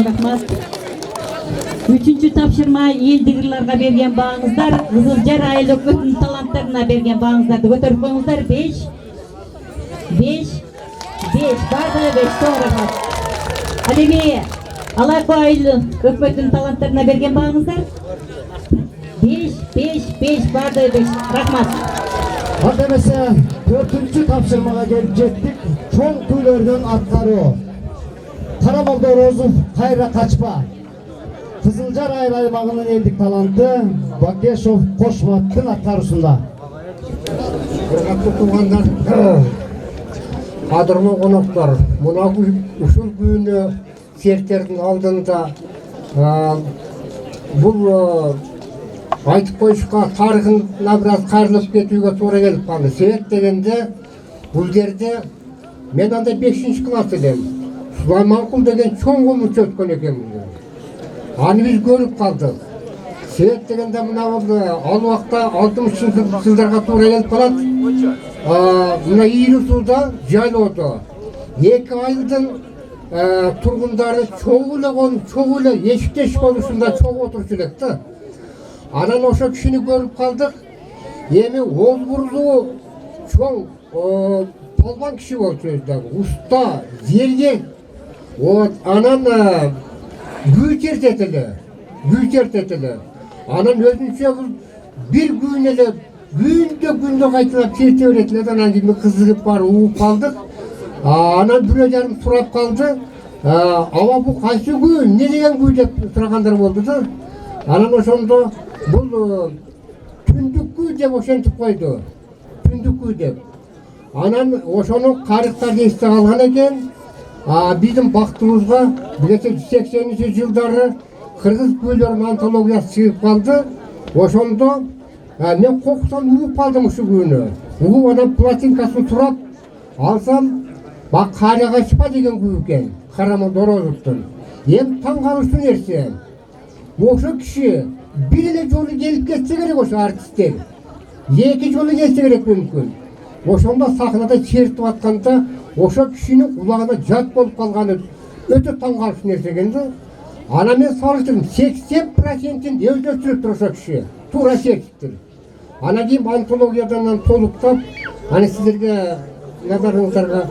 рахмат. Üçüncü tapşırma елдігірларға берген bağыңыздар, Қызылжар айыл өкметінің таланттарына берген bağыңыздарды көтеріп қойыңыздар. 5 барлығы 5 тоғырағат. Алеме, Алайқы айыл өкметінің таланттарына берген bağыңыздар. 5 барлығы 5. Рахмат. Демесе 4-cü tapşırmağa gelip jettik. Çoğun küylерден атқару. Қарамолда Розов Қайра Қачпа. Қызылжар айыл аймағының елдік таланты Бакешов Қошматтың атқарусында. Құрметті туғандар, қадірлі қонақтар, мына үшіл күні серттердің алдында бұл айтып қойшыға тарихына біраз қарылып кетуге тура келіп қалды. Себеп дегенде бұл жерде мен анда 5-ші класс едім. Сулайманқұл деген чоң ұмыт өткен екен. Аны біз көріп қалдық. Себеп дегенде мына ал уақытта 60-ші жылдарға тура келіп қалады. Мына Иірусуда жайлауды. 2 айылдың тұрғындары чоғылы ешік болушында чоғы отырып жүретті. Анан ошо кишини көрүп калдык. Эми ол бурду чоң полбан киши болчу өздөгү. Уста, зерген. Вот анан күй чертетили. Анан өзүнчө бир күн эле күндө кайталап черте беретилер. Анан кийин кызыгып барып угуп калдык. Анан бирөө жарым сурап калды. Ава бу кайсы күн, эмне деген күй деп сурагандар болду да. Анан ошондо бұл түндік күй деп ошентіп қойды. Түндік күй деп. Анан ошоның қарықтарды есте қалған екен. Біздің бақтымызға 1980 жылдары қырғыз күйлерінің антологиясы шығып қалды. Ошондо мен қоқсам уғып қалдым ұшы күні. Уғып анан пластинкасын тұрап алсам, бақ қараға шыпа деген күй екен. Қарамолда Розовтың. Ем таң қалысын ерсем. Ошо киши bir ele жолу келип кетсе керек ошо артисттер. 2 жолу келсе керек мүмкүн. Ошондо сахнада чертип атканда ошо кишинин кулагына жат болуп калганы өтө таң калыш нерсе экен да. Ана мен салыштырдым 80%-ин өздөштүрүптүр ошо киши. Туура чертиптир. Ана кийин антологиядан толуктап, аны сиздерге назарыңыздарга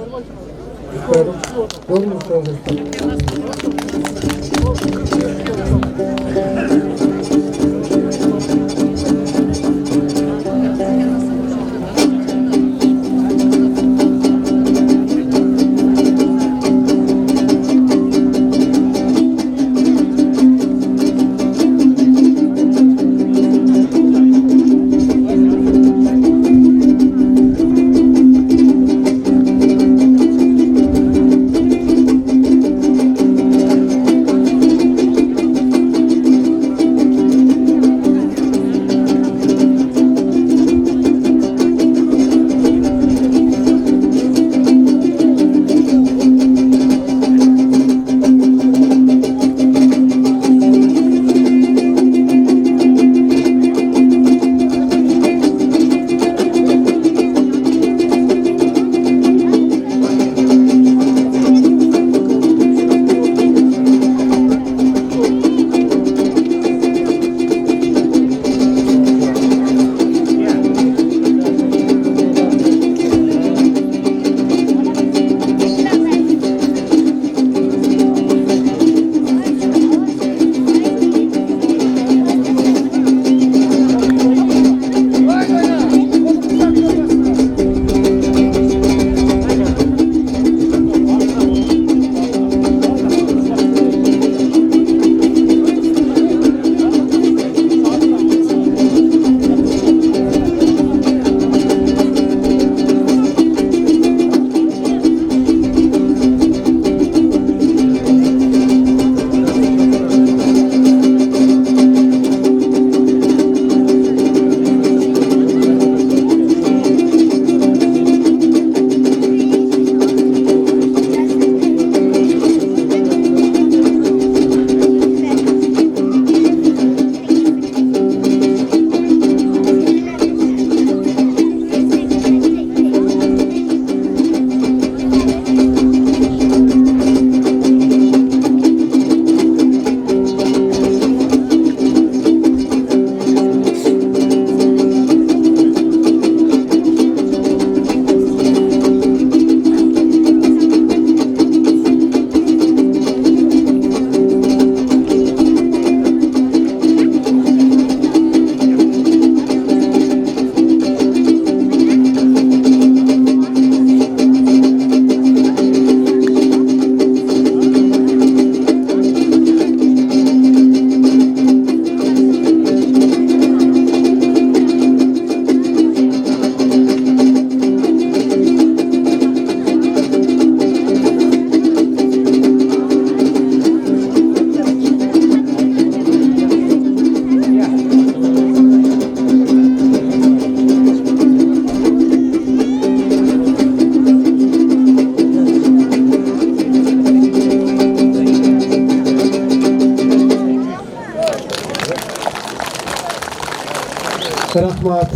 Рахмат.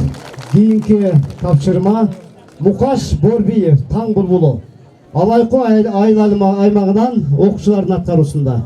Кийинки тапшырма Мукаш Борбиев Таң булбулу. Алайкы айналма аймагынан окуучулардын аткаруусунда.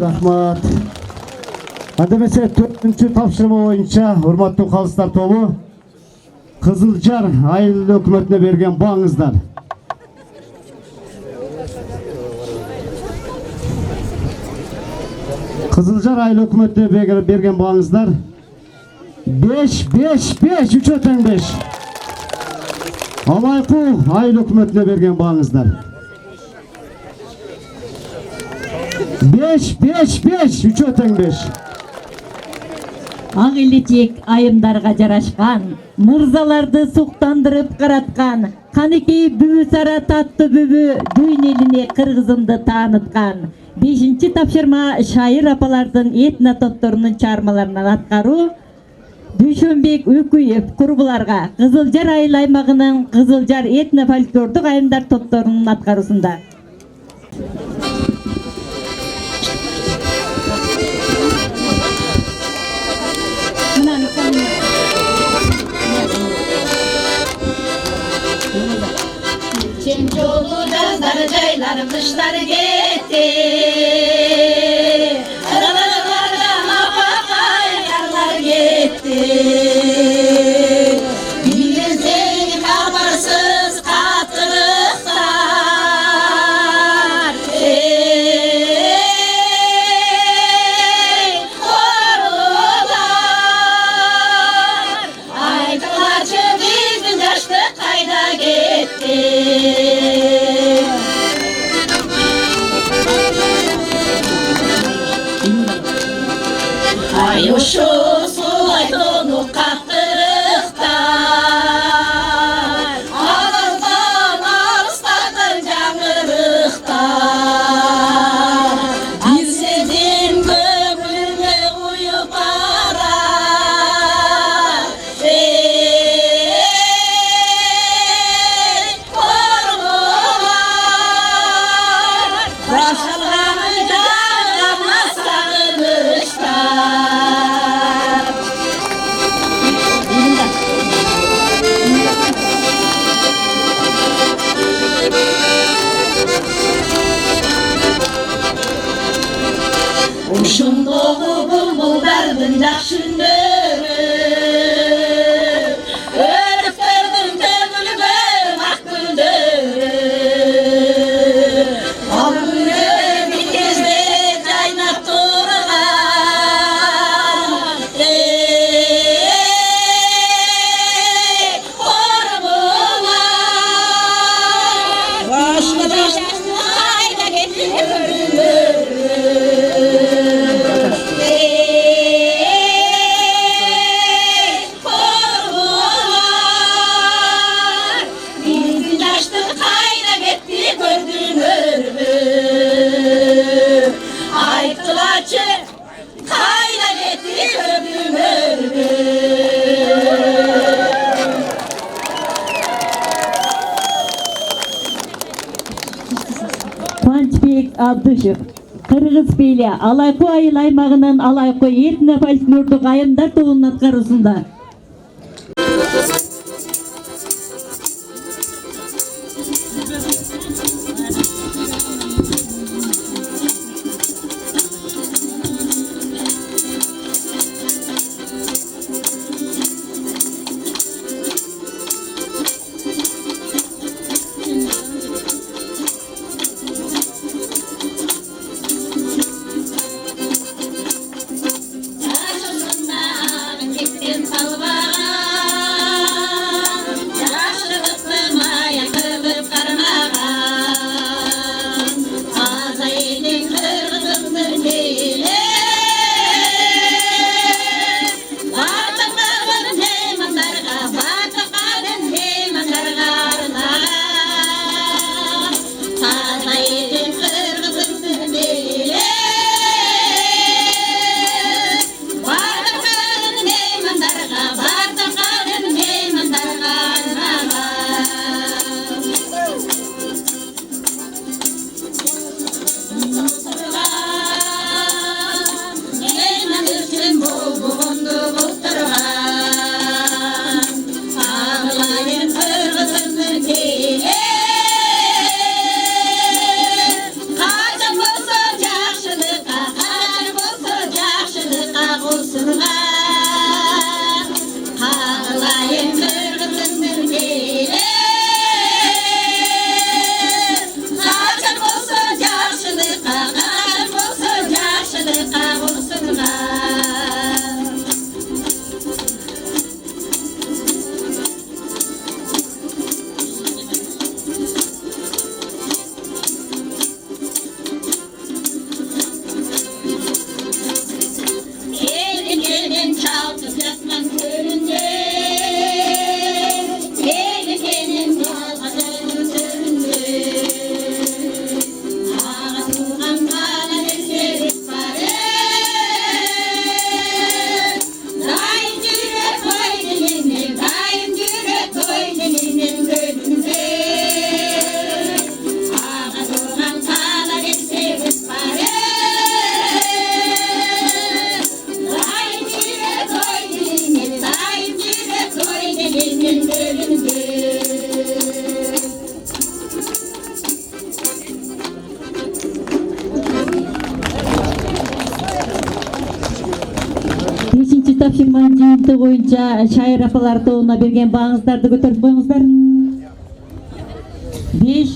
Рахмат. Адемесе 4-чү тапшырма боюнча урматтуу калыстар тобу Кызылжар айыл өкмөтүнө берген баңыздар. Кызылжар айыл өкмөтүнө берген баңыздар 5-5-5 3 тең 5. Алайкы айыл өкмөтүнө берген баңыздар 5-5-5 3 тең 5. Ак иличек айымдарга жарашкан, мырзаларды суктандырып караткан, канекей бүбү сара татты бүбү дүйн элине кыргызымды тааныткан. 5-чи тапшырма шайыр апалардын этно топторунун чыгармаларынан аткаруу Дүйшөнбек Өкүев курбуларга Кызылжар айыл аймагынын Кызылжар этно фольклордук айымдар топторунун аткаруусунда. Çemçoğlu yazları caylar kışlar gitti. Aralarına mafakay yarlar gitti. Bilin seni habersız katılıklar. Ey korular. Aydılaçı bizden yaşlı kayda gitti. Аюшу сулай тону қақтырықтар, алынған арыстардың жаңырықтар. Бирседен көңілге ұйып барар, қорғылар, башалғаны жағына сағыныштар. Ушындығы бұлбұлдардың жақшы үндері, өріктердің көңілгі ақ гүлдері. Ал күні бір кезде жайнап тұрған, қорғылар, башқұрыштың қайда кетті Айтылачы, қайда кетті көбім Қуанышбек Абдышев, Қырғыз бейли Алайкы айыл аймағынан Алайкы этно-фольклордық айымдар тобының атқарусында. Тапшырманың жиынтығы бойынша шайыр апалар тобына берген бағыңыздарды көтеріп қойыңыздар. 5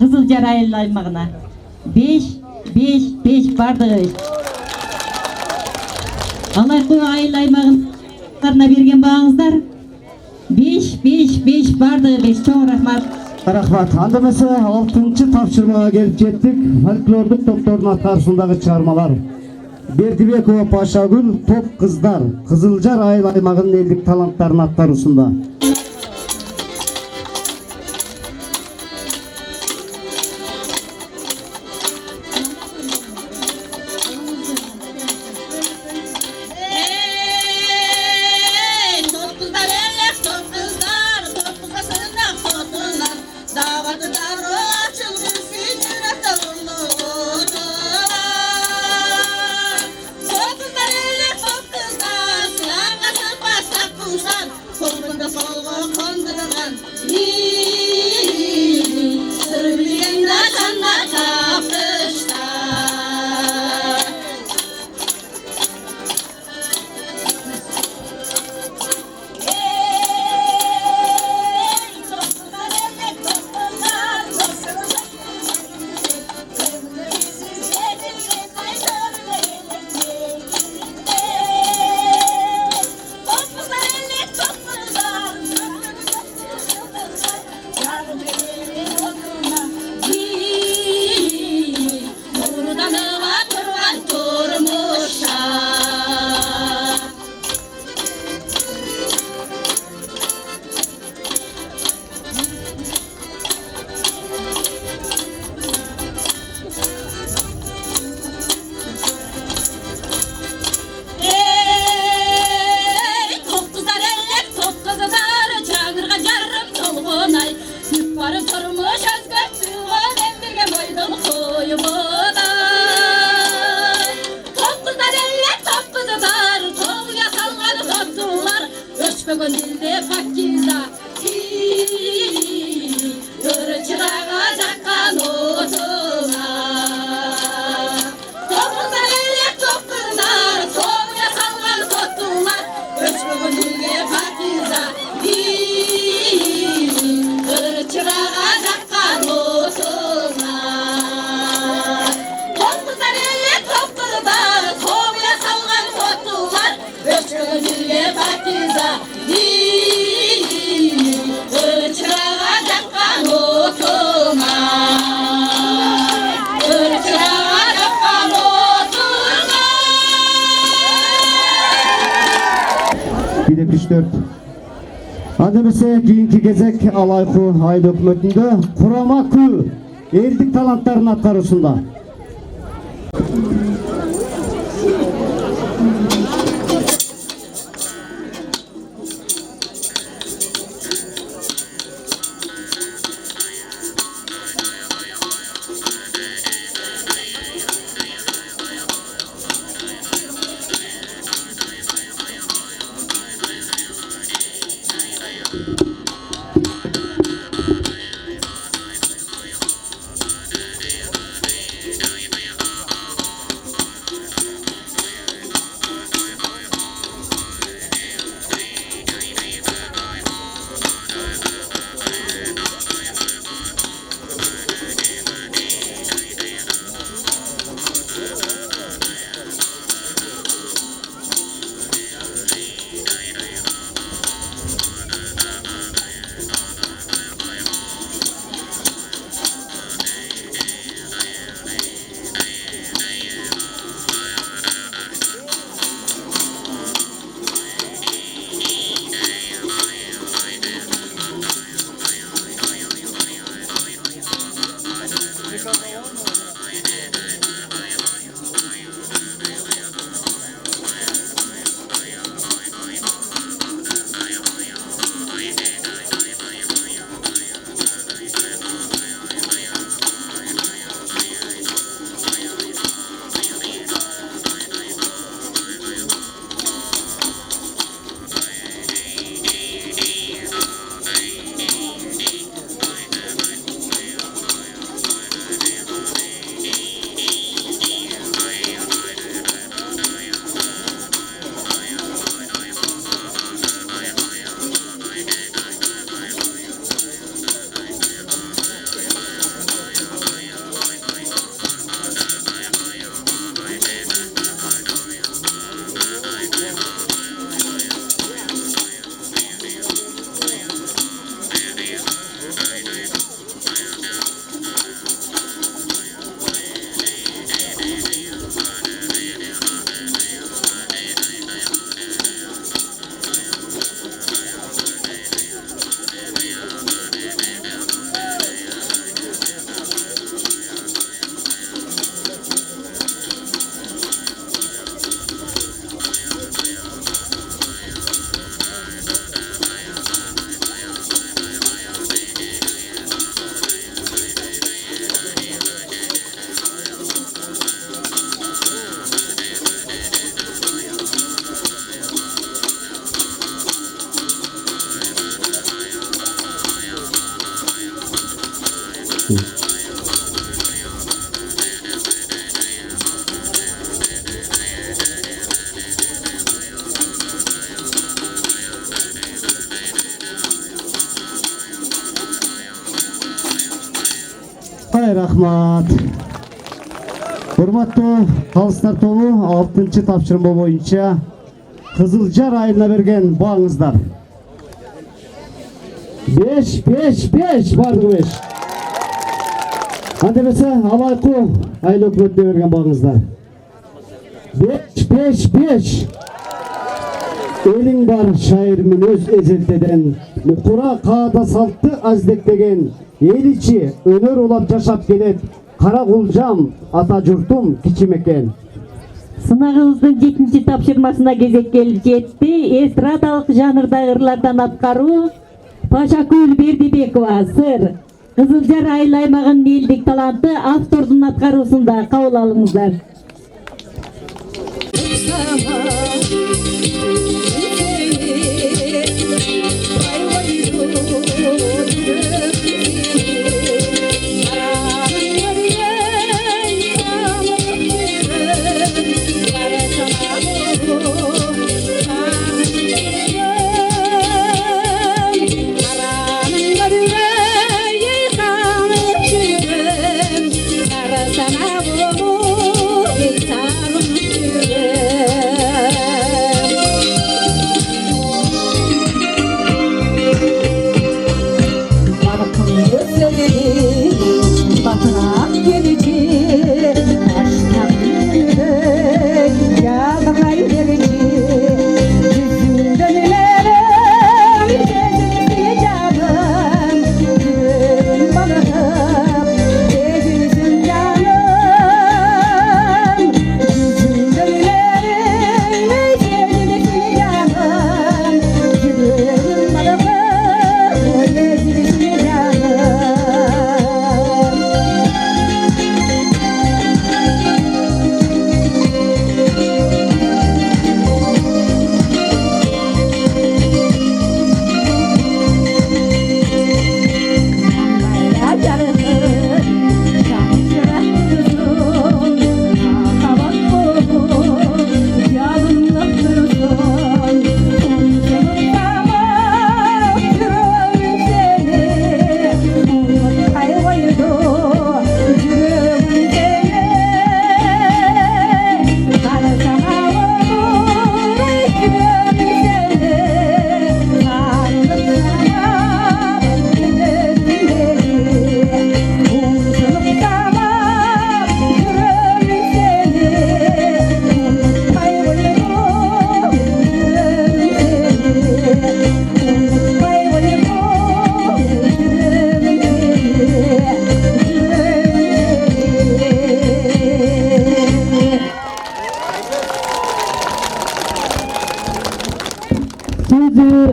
Қызылжар айыл аймағына. 5 барды. Алайкы айыл аймағына берген бағыңыздар. 5 барды. 5 чоң рахмат. Рахмат. Андамаса 6-чы тапшырмаға келіп жеттік. Фольклордық топтордың атқарысындағы шығармалар. Бердибекова Пашагүл топ кыздар Кызылжар айыл аймагынын элдик таланттарын аткаруусунда. Анда эмесе кийинки кезек Алайкуу айыл өкмөтүндө Курама Күү элдик таланттарын аткаруусунда. Рахмат. Урматтуу калыстар тобу 6-чы тапшырма боюнча Кызылжар айылына берген баңыздар. 5 бардыгы 5. Антебесе Алайку айыл өкмөтүнө берген баңыздар. 5. Элиң бар шайырмын өз эзелтеден, мукура каада салтты аздектеген, эл ичи өнөр улап жашап келет, кара кулжам ата журтум кичимекен. Сынагыбыздын 7-чи тапшырмасына кезек келип жетти. Эстрадалык жанрда ырлардан аткаруу Пашакүл Бердибекова сыр. Кызылжар айыл аймагынын элдик таланты автордун аткаруусунда кабыл алыңыздар.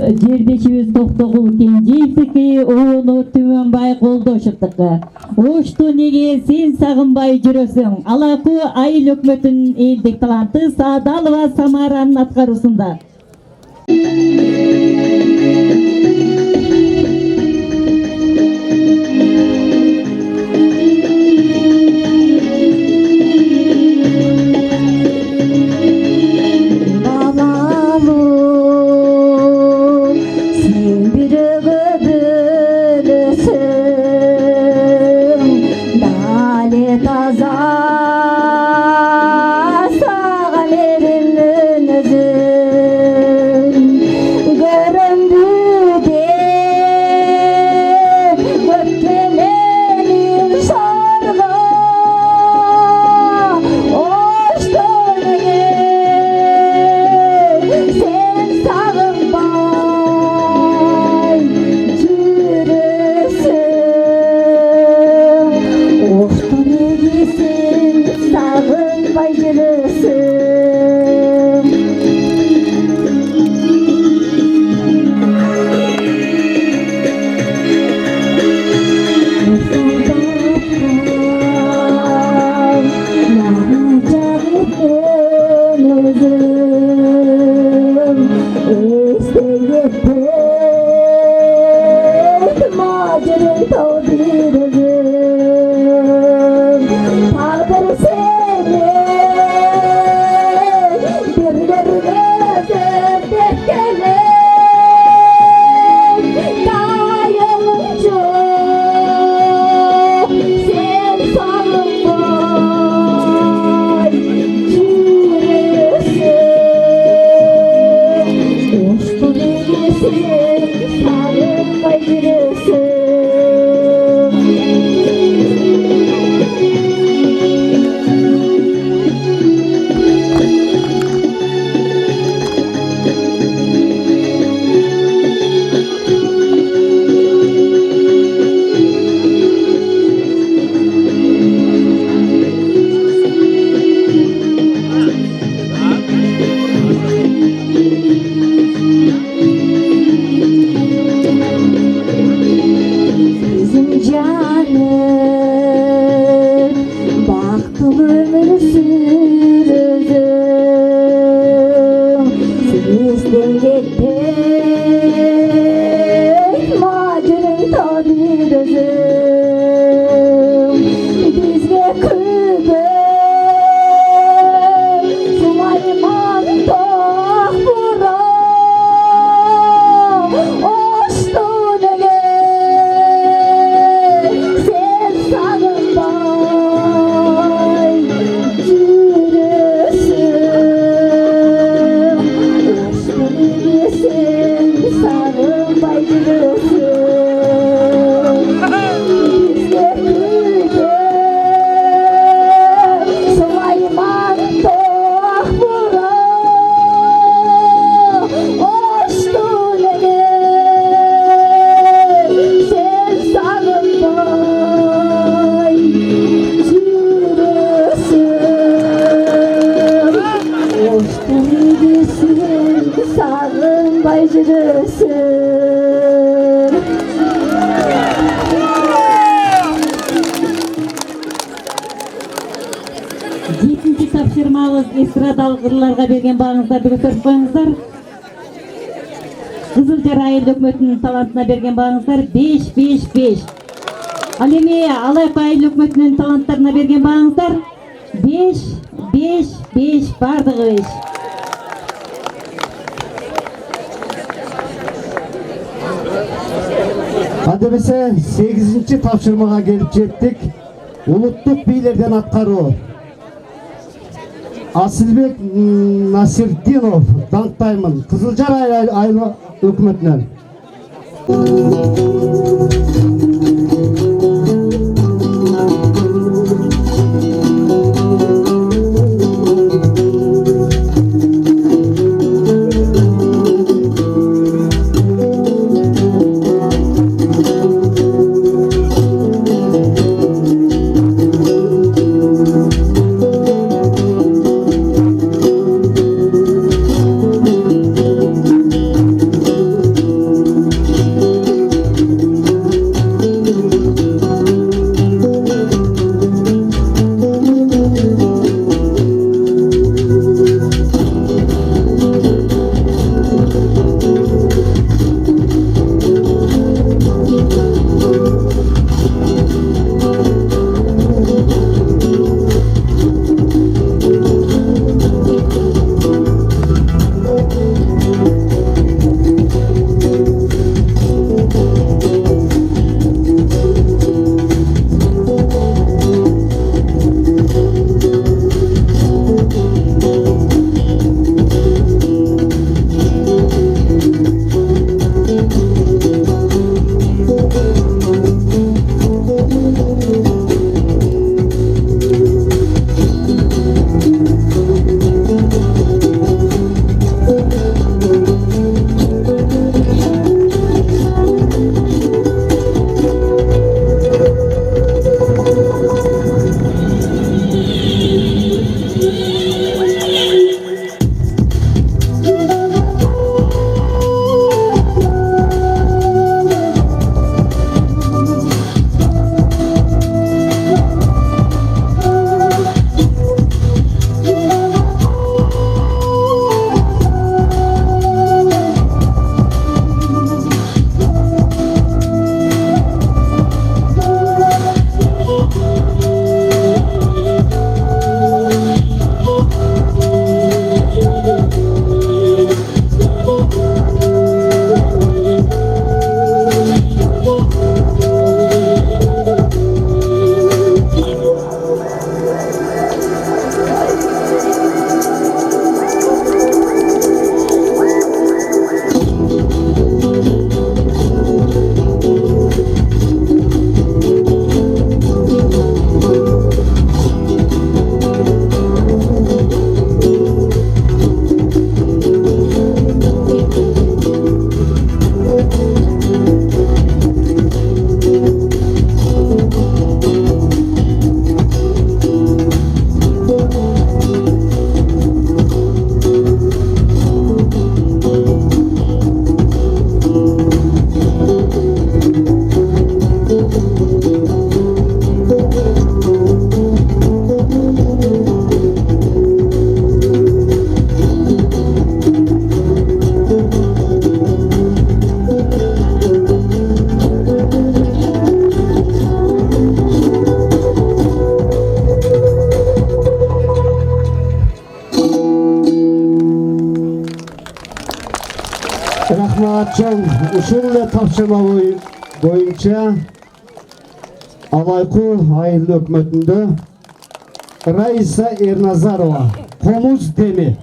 Жердешибиз Токтогул Кенжиевдики, оону Түмөнбай Колдошевдики. Ошту неге сен сагынбай жүрөсүң? Алайку айыл өкмөтүнүн элдик таланты Саадалова Самаранын аткаруусунда. Göründü жүрөсүң. Жетинчи тапшырмабыз эстрадалык ырларга берген багыңыздарды көтөрүп коюңуздар. Кызылжар айыл өкмөтүнүн талантына берген багыңыздар 5-5-5. Ал эми Алайкы айыл өкмөтүнүн таланттарына берген багыңыздар 5-5-5, бардыгы 5. Адебесе 8-ci тапшырмага келип жеттик. Улуттук бийлерден аткаруу. Асылбек Насирдинов, даңктаймын. Кызылжар айыл өкмөтүнөн. Рахматжан, ушул эле тапшырма боюнча Алайкы айыл өкмөтүндө Раиса Эрназарова, комуз деми.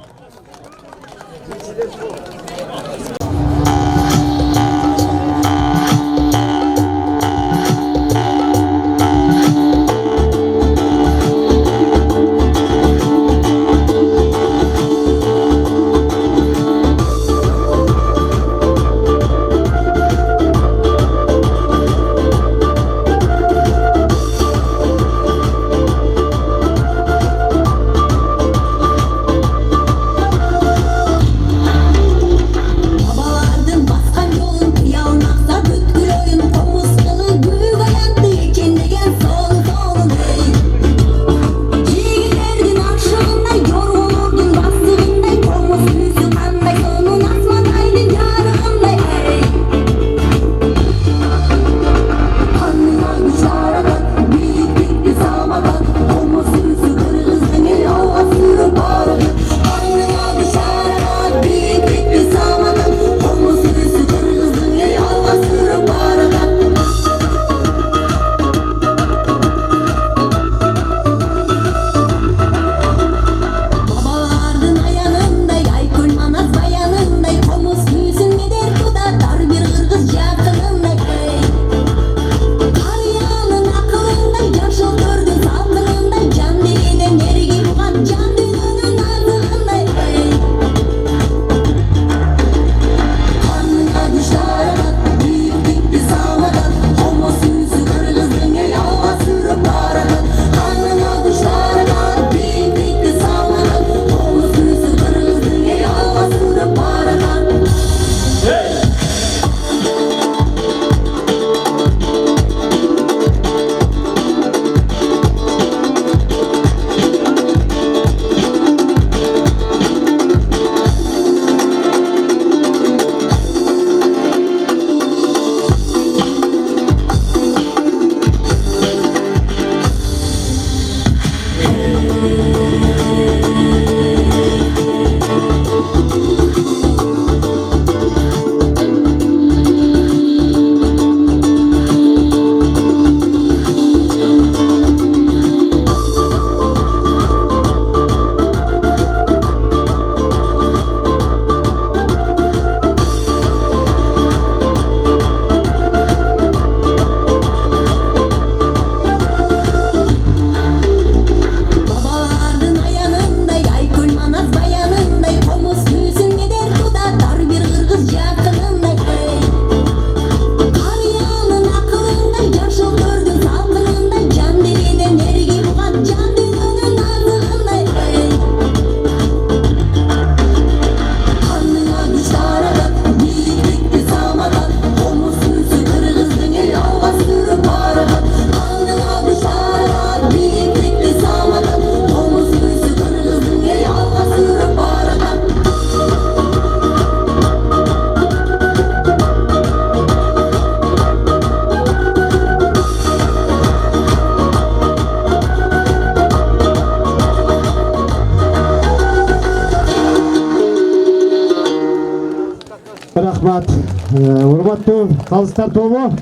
Урматтуу калыстар тобу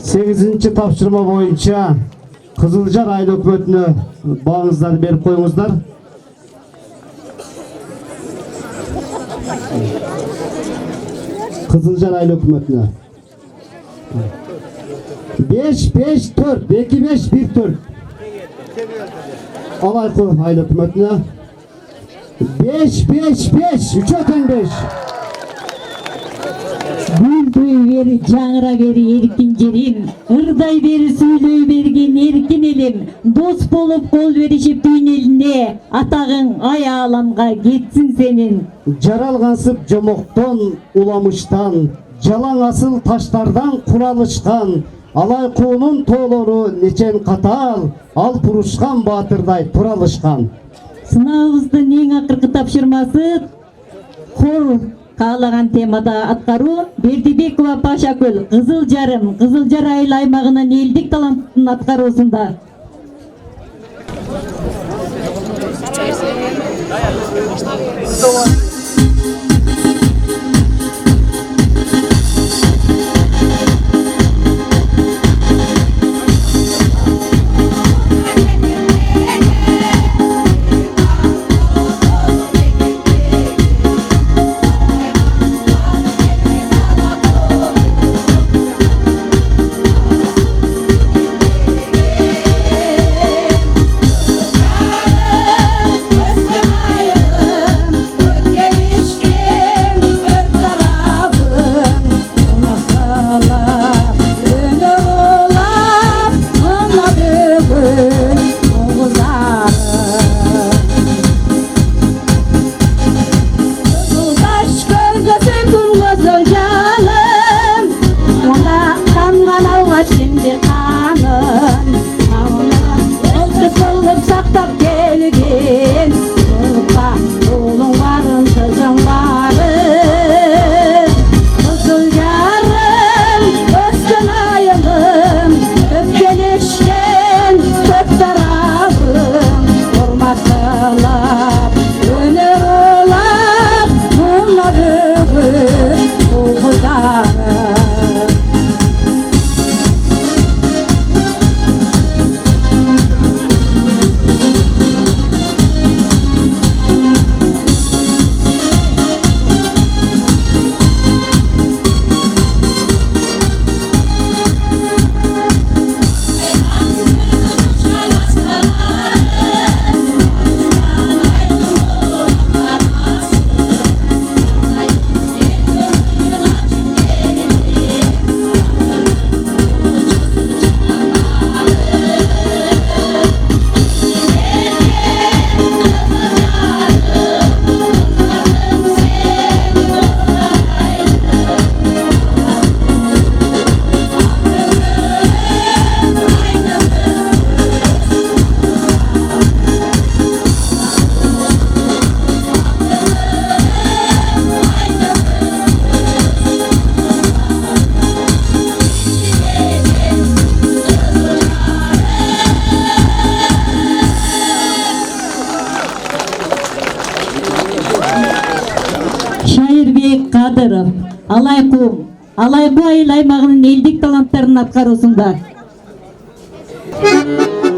8-ci тапшырма боюнча Кызылжар айыл өкмөтүнө бааңыздарды берип коюңуздар. Kızılcar Aile Hükümeti'ne 5-5-4 2-5-1-4 Alayko Aile Hükümeti'ne 5-5-5 3 öten 5 Gülдөй beri, жаңыра beri erkin jerim, ырдай beri сүйлөй берген erkin elim, дос болуп кол беришип дүйн элине, атагың аяламга кетсин сенин. Жаралгансып жомоктон, уламыштан, жалаң асыл таштардан куралышкан, Алайкуунун тоолору нечен катаал, ал пурушкан баатырдай туралышкан. Сынабыбыздын эң акыркы тапшырмасы хор каалаган темада аткаруу. Бердибекова Пашакөл, Кызылжарым, Кызылжар айыл аймагынын элдик таланттын аткаруусунда. Кадыров, Алайку айыл аймагынын элдик таланттарын аткаруусунда. Mama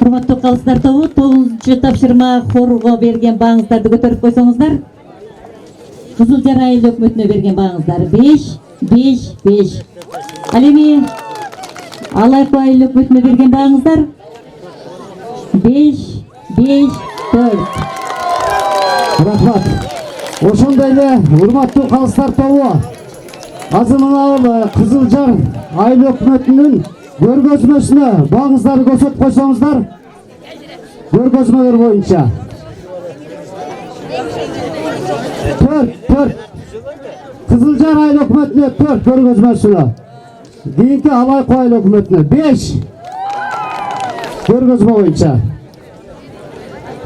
Урматтуу калыстар тобу 9-чу тапшырма хорго берген бааңыздарды көтөрүп койсоңуздар. Кызылжар айыл өкмөтүнө берген бааңыздар 5. Ал эми Алайкы айыл өкмөтүнө берген бааңыздар 5-4. Рахмат. Ошондой эле урматтуу калыстар тобу азыр мына Кызылжар айыл өкмөтүнүн көргөзмөсүнө бааңыздарды көрсөтүп койсоңуздар. Көргөзмөлөр боюнча 4. Кызылжар айыл өкмөтүнө 4 көргөзмөсүнө. Кийинки Алайкы айыл өкмөтүнө 5 көргөзмө боюнча.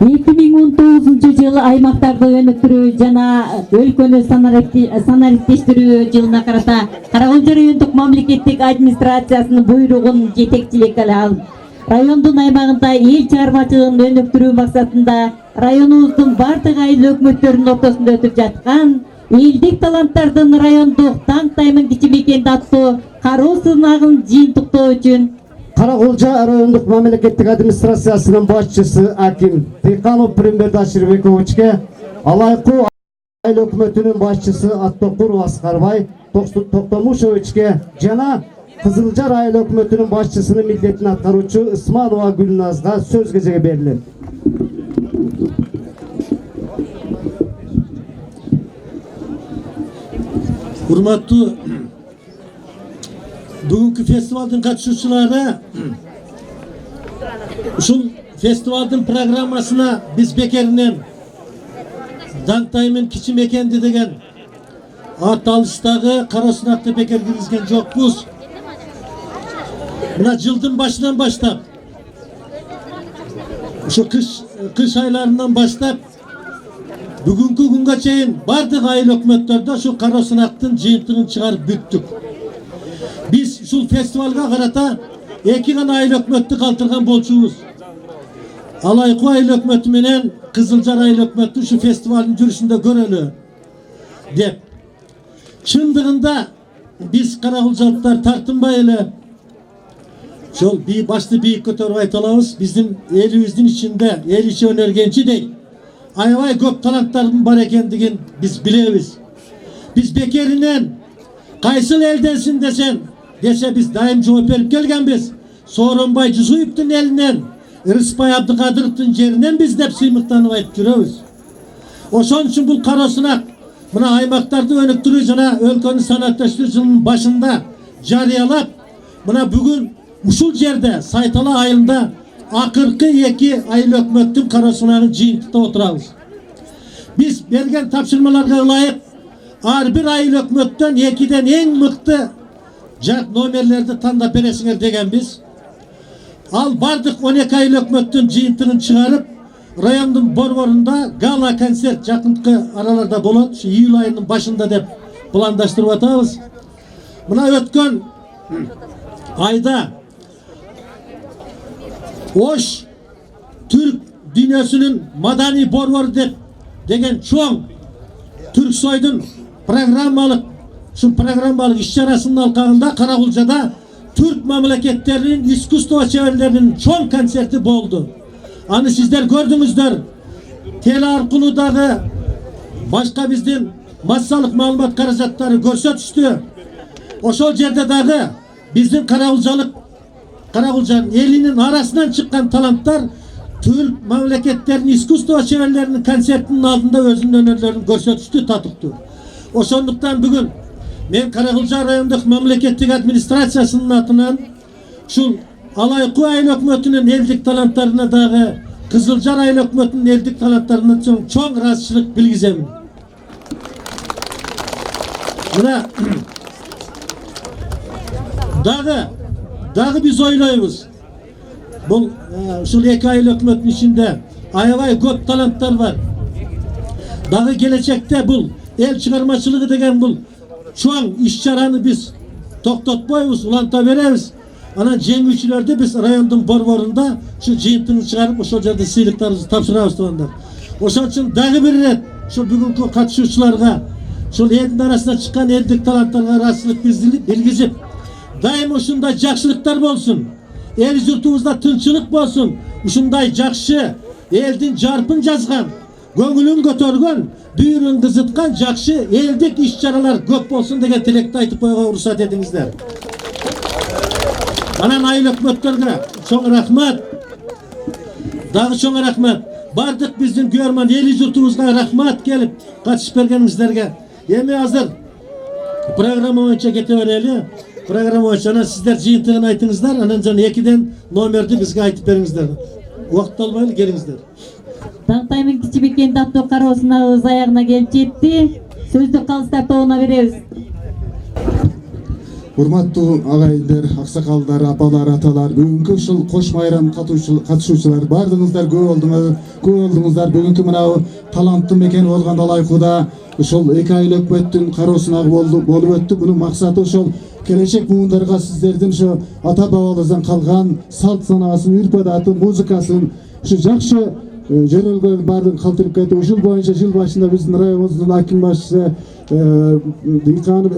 2019 жылы аймактарды өнүктүрүү жана өлкөнү санариптештирүү жылына карата Караколжо райондук мамлекеттик администрациясынын буйругун жетекчилик алып, райондун аймагында эл чыгармачылыгын өнүктүрүү максатында районубуздун бардык айыл өкмөттөрүнүн ортосунда өтүп жаткан элдик таланттардын райондук таңтаймын кичи мекенди аттуу кароо сынагын жыйынтыктоо үчүн Караколжо райондук мамлекеттик администрациясынын башчысы Аким Дыйканов Пиримберди Аширбековичке, Алайкы айыл өкмөтүнүн башчысы Аттокур Аскарбай Токтомушевичке жана Кызылжар айыл өкмөтүнүн башчысынын милдетин аткаруучу Ысманова Гүлназга сөз кезеги берилет. Урматтуу бүгүнкү фестивалдын катышуучулары, ушул фестивалдын программасына биз бекеринен Даңтаймын кичи мекенди деген ат алыштагы Кара Сынакты бекер киргизген жокпуз. Мына жылдын башынан баштап, ушу кыш айларынан баштап бүгүнкү күнгө чейин бардык айыл өкмөттөрдө ушу Кара Сынактын жыйынтыгын чыгарып бүттүк. Biz ушул фестивалга карата эки гана айыл өкмөттү калтырган болчубуз. Алайкы айыл өкмөтү менен Кызылжар айыл өкмөтү ушу фестивалдын жүрүшүндө көрөлү деп. Чындыгында биз караколжолуктар тартынбай эле ошол башты бийик көтөрүп айта алабыз. Биздин элибиздин ичинде эл ичи өнөргенчидей аябай көп таланттардын бар экендигин биз билебиз. Биз бекеринен кайсыл элденсиң десе биз дайым жооп берип келгенбиз. Сооронбай Жусуевдин элинен, Ырысбай Абдыкадыровдун жеринен биз деп сыймыктанып айтып жүрөбүз. Ошон үчүн бул Кара Сынак мына аймактарды өнүктүрүү жана өлкөнү санариптештирүү жылынын башында жарыялап, мына бүгүн ушул жерде Сайтала айылында акыркы эки айыл өкмөттүн Кара Сынагын жыйынтыктап отурабыз. Биз берген тапшырмаларга ылайык ар бир айыл өкмөттөн экиден эң мыкты номерлерди тандап бересиңер дегенбиз. Ал бардык 12 айыл өкмөттүн жыйынтыгын чыгарып, райондун борборунда гала концерт жакынкы араларда болот. Ушу июль айынын башында деп пландаштырып атабыз. Мына өткөн айда Ош Түрк дүйнөсүнүн маданий борбору деген чоң Түрксойдун программалык иш-чарасынын алкагында Караколжода Türk мамлекеттеринин искусство чеберлеринин чоң концерти болду. Аны сиздер көрдүңүздөр. Теле аркылуу дагы башка биздин массалык маалымат каражаттары көрсөтүштү. Ошол жерде дагы биздин Караколжо элинин арасынан чыккан таланттар tül mamleketlerin iskusto şehirlerinin konsertinin aldığında özünün önerilerini görsetişti, tatıktı. Oşonluktan bugün men Karakılca rayonduk mamleketlik administrasiyasının atынан şu Alayku ayıl hökümetinin eldik talantlarına dağı Kızılcar ayıl hökümetinin eldik talantlarına çoğun razıçılık bilgizemin. Buna dağı biz oylayımız. Bu şu 2 ayıl hökümetin içinde ayavay köp talantlar var. Dağı gelecekte bu el çıkarmacılığı degen bu çoğun işçaranı biz toktatmayız, ulanta veremiz. Ana jengüçülerde biz rayondun borborunda şu jiyintini çıkarıp o yerde sıylıklarımızı tapşırabız tuğanlar. Oşon için dağı bir ret şu bugünkü katışucularga şu elin arasına çıkan eldik talantlarga razılık bilgizip daim uşunday jakşılıklar bolsun. El yurtumuzda tınçılık bolsun. Uşunday jakşı eldin jarpın жазган, көңүлүн көтөргөн, бүйүрүн кызыткан жакшы элдик иш-чаралар көп болсун деген тилекти айтып коюуга уруксат этиңиздер. Анан айыл өкмөттөргө чоң рахмат. Дагы чоң рахмат. Бардык биздин көрмөн эл журтубузга рахмат келип катышып бергениңиздерге. Эми азыр программа боюнча кете берели. Программа боюнча сиздер жыйынтыгын айтыңыздар, анан жана 2ден номерди бизге айтып бериңиздер. Убакыт албайлы келиңиздер. Таңтайдын Кичибекен таптоо кароосунун аягына келип жетти. Сөздү калыстар тобуна беребиз. Урматтуу агайындар, аксакалдар, апалар, аталар, бүгүнкү ушул кош майрам катышуучулар бардыгыңыздар көп болдуңуздар. Бүгүнкү мына таланттуу мекен болгон Алайкуда ушул 2 айыл өкмөттүн кароосуна болуп өттү. Бунун максаты ошол келечек буундарга сиздердин ошо ата бабалардан калган салт санаасын, үрп адатын, музыкасын, ушу жакшы жөнөлгөн баардыгын калтырып кетти. Ушул боюнча жыл башында биздин районубуздун аким башчысы Дыйканов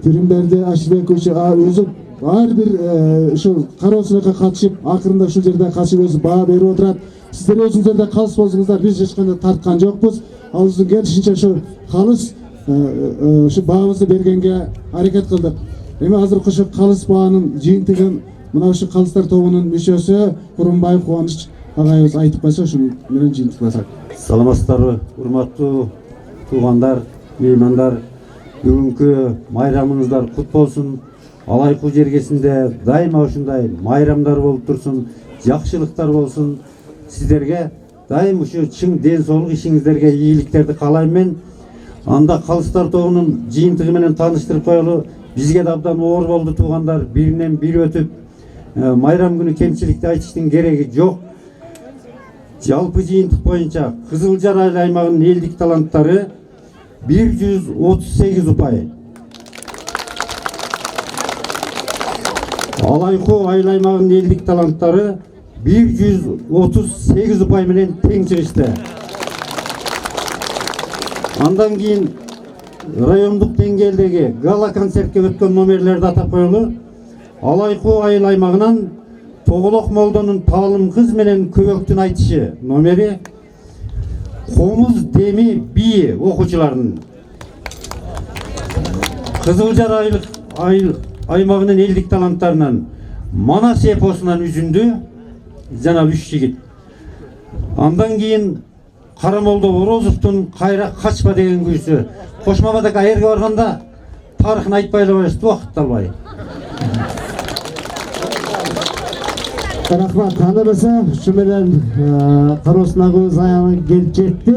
Пиримберди Ашбекович өзү ар бир ушу кароосуна катышып, акырында ушул жерде катышып өзү баа берип отурат. Сиздер өзүңүздөр да калыс болсуңуздар, биз эч кандай тарткан жокпуз. Ал биздин келишинче ушу калыс ушу баабызды бергенге аракет кылдык. Эми азыркы ушу калыс баанын жыйынтыгын мына ушу калыстар тобунун мүчөсү Курумбаев Кубаныч агайыбыз айтып койсо ушуну менен жыйынтыктасак. Саламатсыздарбы, урматтуу туугандар, меймандар. Бүгүнкү майрамыңыздар кут болсун. Алайку жергесинде дайыма ушундай майрамдар болуп турсун, жакшылыктар болсун. Сиздерге дайым ушу чың ден соолук ишиңиздерге ийгиликтерди каалайм мен. Анда калыстар тобунун жыйынтыгы менен тааныштырып коелу. Бизге да абдан оор болду туугандар, биринен бири өтүп. Майрам күнү кемчиликти айтыштын кереги жок. Жалпы жыйынтык боюнча Кызылжар айыл аймагынын элдик таланттары 138 ұпай. Алайку айыл аймагынын элдик таланттары 138 ұпай менен тең чыгышты. Андан кийин райондук деңгээлдеги гала концертке өткөн номерлерди атап коелу. Алайку айыл аймагынан Тоголок Молдонун Талым кыз менен Көбөктүн айтышы номери Комуз Деми бии окуучуларынын. Кызылжар айыл аймагынын элдик таланттарынан Манас эпосунан үзүндү жана 3 жигит. Андан кийин Карамолдо Орозовдун Кайра качпа деген күйсү. Кошмабадагы айырга барганда тарыхын айтпай эле коесуз, убакыт албай. Рахмат, аны болса, ушу менен кароосунагыбыз аягына келип жетти.